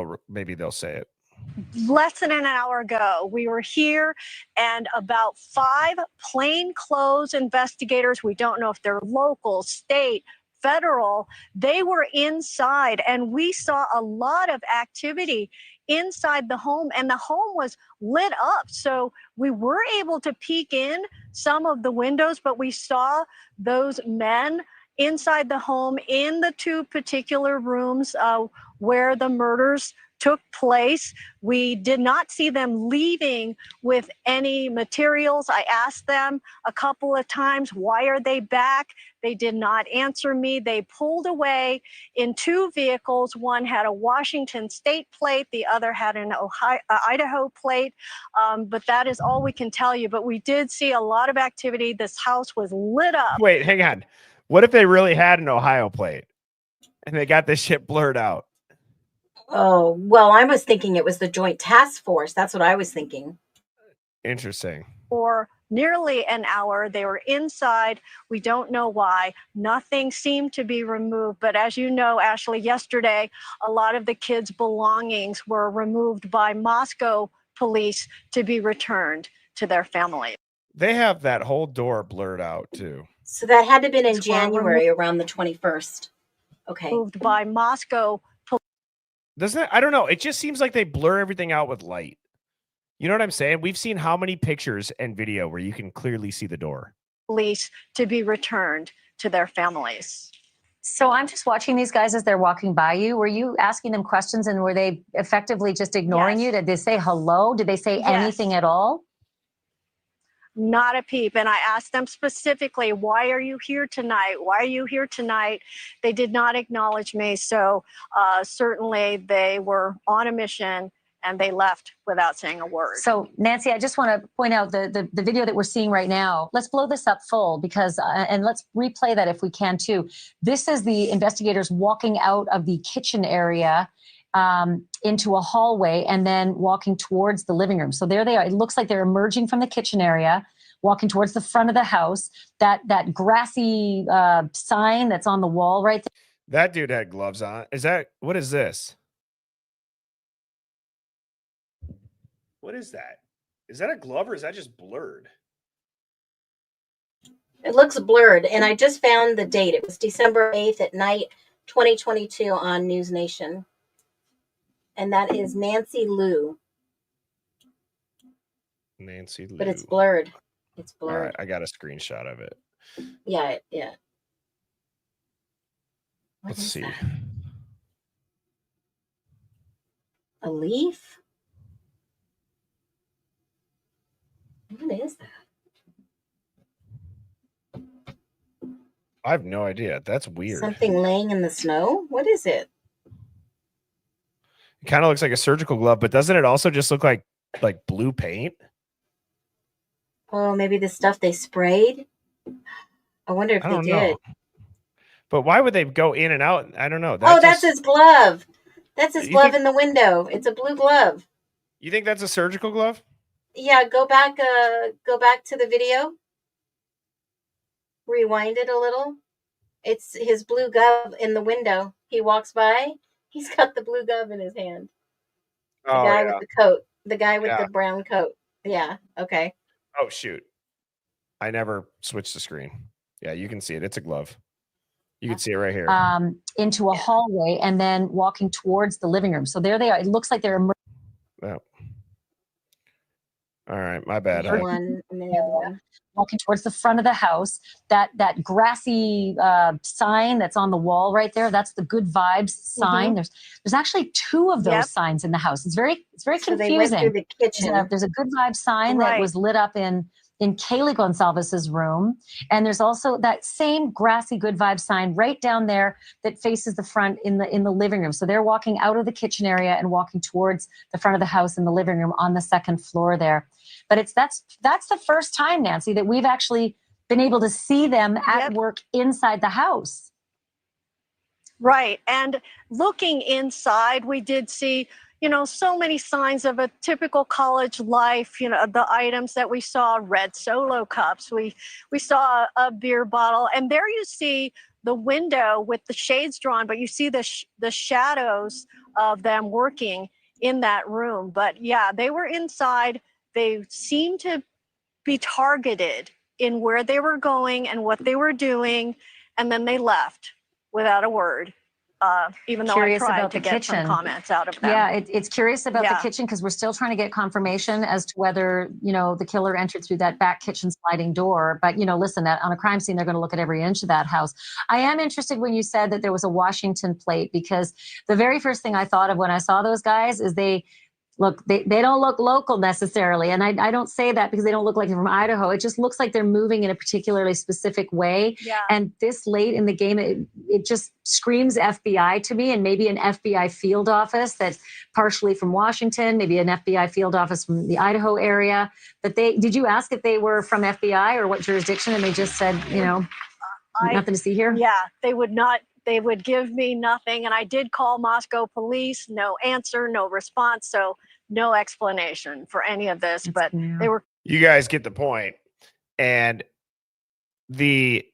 they'll say it. Less than an hour ago, we were here, and about 5 plainclothes investigators, we don't know if they're local, state, federal, they were inside, and we saw a lot of activity inside the home, and the home was lit up. So we were able to peek in some of the windows, but we saw those men inside the home in the 2 particular rooms where the murders took place. We did not see them leaving with any materials. I asked them a couple of times, why are they back? They did not answer me. They pulled away in 2 vehicles. One had a Washington state plate. The other had an Idaho plate. But that is all we can tell you. But we did see a lot of activity. This house was lit up. Wait, hang on. What if they really had an Ohio plate and they got this shit blurred out? Oh, well, I was thinking it was the Joint Task Force. That's what I was thinking. Interesting. For nearly an hour, they were inside. We don't know why. Nothing seemed to be removed. But as you know, Ashley, yesterday, a lot of the kids' belongings were removed by Moscow police to be returned to their families. They have that whole door blurred out, too. So that had to have been in January, around the 21st. Okay. Moved by Moscow. Doesn't it? I don't know. It just seems like they blur everything out with light. You know what I'm saying? We've seen how many pictures and video where you can clearly see the door. Police to be returned to their families. So I'm just watching these guys as they're walking by you. Were you asking them questions, and were they effectively just ignoring you? Did they say hello? Did they say anything at all? Not a peep. And I asked them specifically, why are you here tonight? Why are you here tonight? They did not acknowledge me. So certainly they were on a mission, and they left without saying a word. So, Nancy, I just want to point out the video that we're seeing right now. Let's blow this up full, because, and let's replay that if we can too. This is the investigators walking out of the kitchen area into a hallway and then walking towards the living room. So there they are. It looks like they're emerging from the kitchen area, walking towards the front of the house. That grassy sign that's on the wall right there. That dude had gloves on. What is this? What is that? Is that a glove or is that just blurred? It looks blurred, and I just found the date. It was December 8th at night, 2022 on News Nation. And that is Nancy Liu. Nancy Liu. But it's blurred. It's All blurred. right, I got a screenshot of it. Yeah. Let's see. That? A leaf? What is that? I have no idea. That's weird. Something laying in the snow? What is it? It kind of looks like a surgical glove, but doesn't it also just look like blue paint? Oh, maybe the stuff they sprayed? I wonder if they did. But why would they go in and out? I don't know. That's his glove. That's his glove in the window. It's a blue glove. You think that's a surgical glove? Yeah, go back to the video. Rewind it a little. It's his blue glove in the window. He walks by. He's got the blue glove in his hand. The guy with the coat. The guy with the brown coat. Yeah. Okay. Oh, shoot. I never switched the screen. Yeah, you can see it. It's a glove. You can see it right here. Into a hallway and then walking towards the living room. So there they are. It looks like they're All right, my bad. One and the other one. Walking towards the front of the house. That grassy sign that's on the wall right there, that's the good vibes sign. There's actually two of those signs in the house. It's very confusing. They went through the kitchen. There's a good vibe sign that was lit up in Kaylee Gonsalves's room. And there's also that same grassy good vibe sign right down there that faces the front in the living room. So they're walking out of the kitchen area and walking towards the front of the house in the living room on the second floor there. But that's the first time, Nancy, that we've actually been able to see them at work inside the house. Right. And looking inside, we did see, so many signs of a typical college life, the items that we saw, red Solo cups, we saw a beer bottle, and there you see the window with the shades drawn, but you see the shadows of them working in that room. But yeah, they were inside. They seemed to be targeted in where they were going and what they were doing, and then they left without a word. Even though I tried to get some comments out of them. Yeah, it's curious about the kitchen because we're still trying to get confirmation as to whether, the killer entered through that back kitchen sliding door. But, listen, on a crime scene, they're going to look at every inch of that house. I am interested when you said that there was a Washington plate, because the very first thing I thought of when I saw those guys is they don't look local necessarily. And I don't say that because they don't look like they're from Idaho. It just looks like they're moving in a particularly specific way. Yeah. And this late in the game, it just screams FBI to me, and maybe an FBI field office that's partially from Washington, maybe an FBI field office from the Idaho area. But did you ask if they were from FBI or what jurisdiction? And they just said, nothing to see here? Yeah, they would not. They would give me nothing. And I did call Moscow police, no answer, no response. So no explanation for any of this, but they were. You guys get the point. And the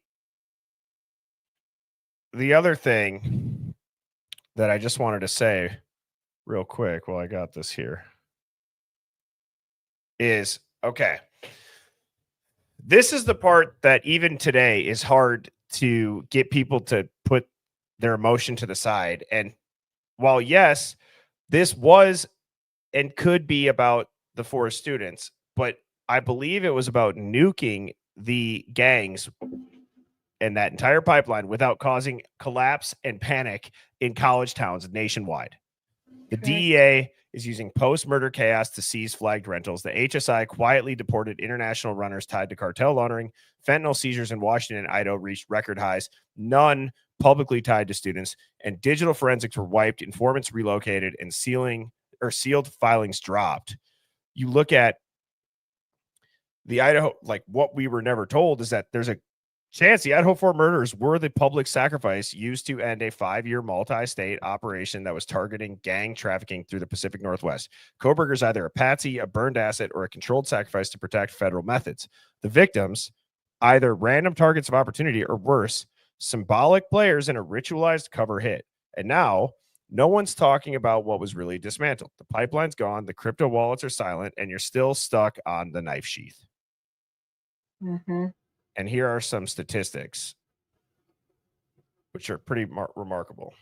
other thing that I just wanted to say real quick while I got this here is, okay, this is the part that even today is hard to get people to put their emotion to the side. And while, yes, this was and could be about the 4 students, but I believe it was about nuking the gangs and that entire pipeline without causing collapse and panic in college towns nationwide. The DEA is using post-murder chaos to seize flagged rentals. The HSI quietly deported international runners tied to cartel laundering. Fentanyl seizures in Washington and Idaho reached record highs, none publicly tied to students, and digital forensics were wiped, informants relocated, and sealed filings dropped. You look at the Idaho, like what we were never told is that there's a chance the Idaho 4 murders were the public sacrifice used to end a 5-year multi-state operation that was targeting gang trafficking through the Pacific Northwest. Kohberger is either a patsy, a burned asset, or a controlled sacrifice to protect federal methods. The victims, either random targets of opportunity or worse, symbolic players in a ritualized cover hit. And now No one's talking about what was really dismantled. The pipeline's gone, the crypto wallets are silent, and you're still stuck on the knife sheath. Mm-hmm. And here are some statistics, which are pretty remarkable.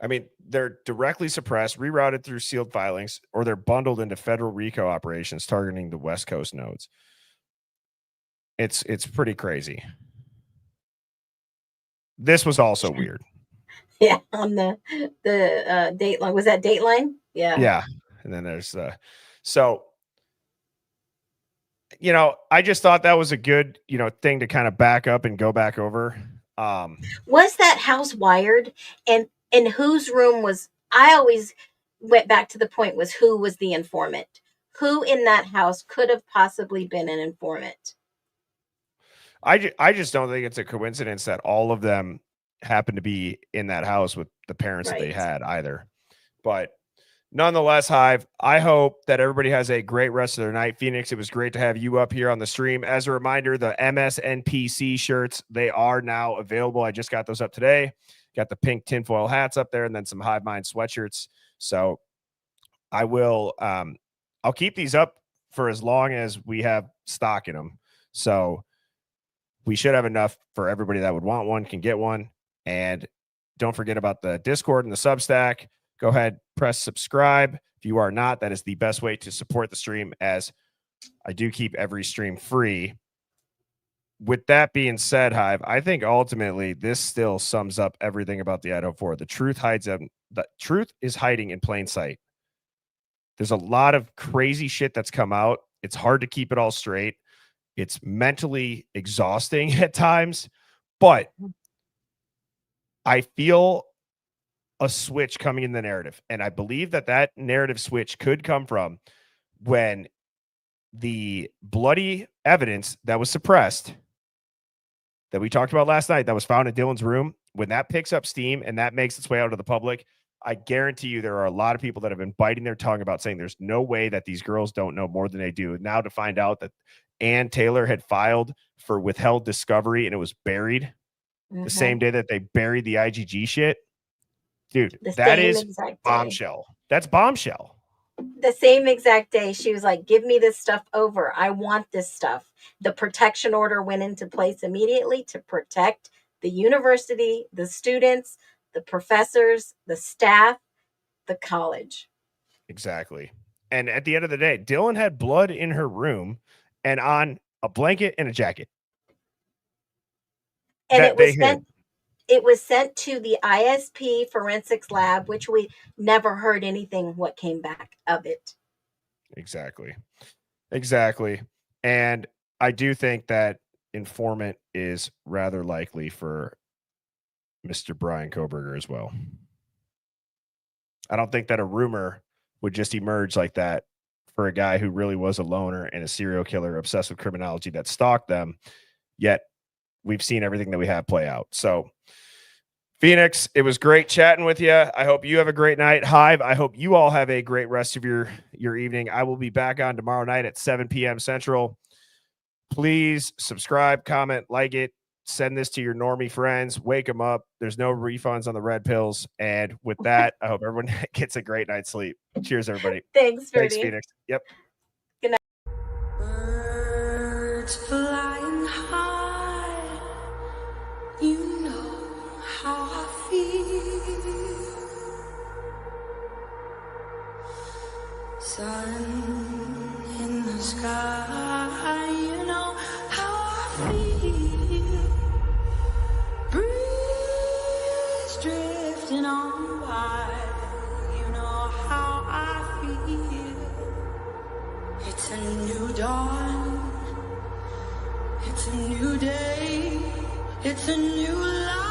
I mean, they're directly suppressed, rerouted through sealed filings, or they're bundled into federal RICO operations targeting the West Coast nodes. It's pretty crazy. This was also weird. Yeah, on the Dateline. Was that Dateline? Yeah. Yeah. And then there's so I just thought that was a good, thing to kind of back up and go back over. Was that house wired? And in whose room was, I always went back to the point, was who was the informant? Who in that house could have possibly been an informant? I just don't think it's a coincidence that all of them happened to be in that house with the parents that they had either. But nonetheless, Hive, I hope that everybody has a great rest of their night. Phoenix, it was great to have you up here on the stream. As a reminder, the MSNPC shirts, they are now available. I just got those up today. Got the pink tinfoil hats up there and then some Hive Mind sweatshirts. So I will, I'll keep these up for as long as we have stock in them. So we should have enough for everybody that would want one can get one. And don't forget about the Discord and the Substack. Go ahead, press subscribe. If you are not, that is the best way to support the stream, as I do keep every stream free. With that being said, Hive, I think ultimately this still sums up everything about the Idaho 4. The truth is hiding in plain sight. There's a lot of crazy shit that's come out. It's hard to keep it all straight. It's mentally exhausting at times, but I feel a switch coming in the narrative. And I believe that narrative switch could come from when the bloody evidence that was suppressed, that we talked about last night, that was found in Dylan's room, when that picks up steam and that makes its way out to the public, I guarantee you there are a lot of people that have been biting their tongue about saying there's no way that these girls don't know more than they do. Now to find out that Ann Taylor had filed for withheld discovery and it was buried the same day that they buried the IGG shit. Dude, that is bombshell. That's bombshell. The same exact day, she was like, give me this stuff over. I want this stuff. The protection order went into place immediately to protect the university, the students, the professors, the staff, the college. Exactly. And at the end of the day, Dylan had blood in her room and on a blanket and a jacket. And it was sent to the ISP forensics lab, which we never heard anything what came back of it. Exactly. And I do think that informant is rather likely for Mr. Bryan Kohberger as well. I don't think that a rumor would just emerge like that for a guy who really was a loner and a serial killer obsessed with criminology that stalked them. Yet we've seen everything that we have play out. So Phoenix, it was great chatting with you. I hope you have a great night. Hive, I hope you all have a great rest of your evening. I will be back on tomorrow night at 7 p.m. Central. Please subscribe, comment, like it. Send this to your normie friends. Wake them up. There's no refunds on the red pills. And with that, I hope everyone gets a great night's sleep. Cheers, everybody. Thanks, Phoenix. Yep. Good night. Birds flying high, you know how I feel. Sun in the sky, you know how I feel. Breeze drifting on by, you know how I feel. It's a new dawn, it's a new day, it's a new life.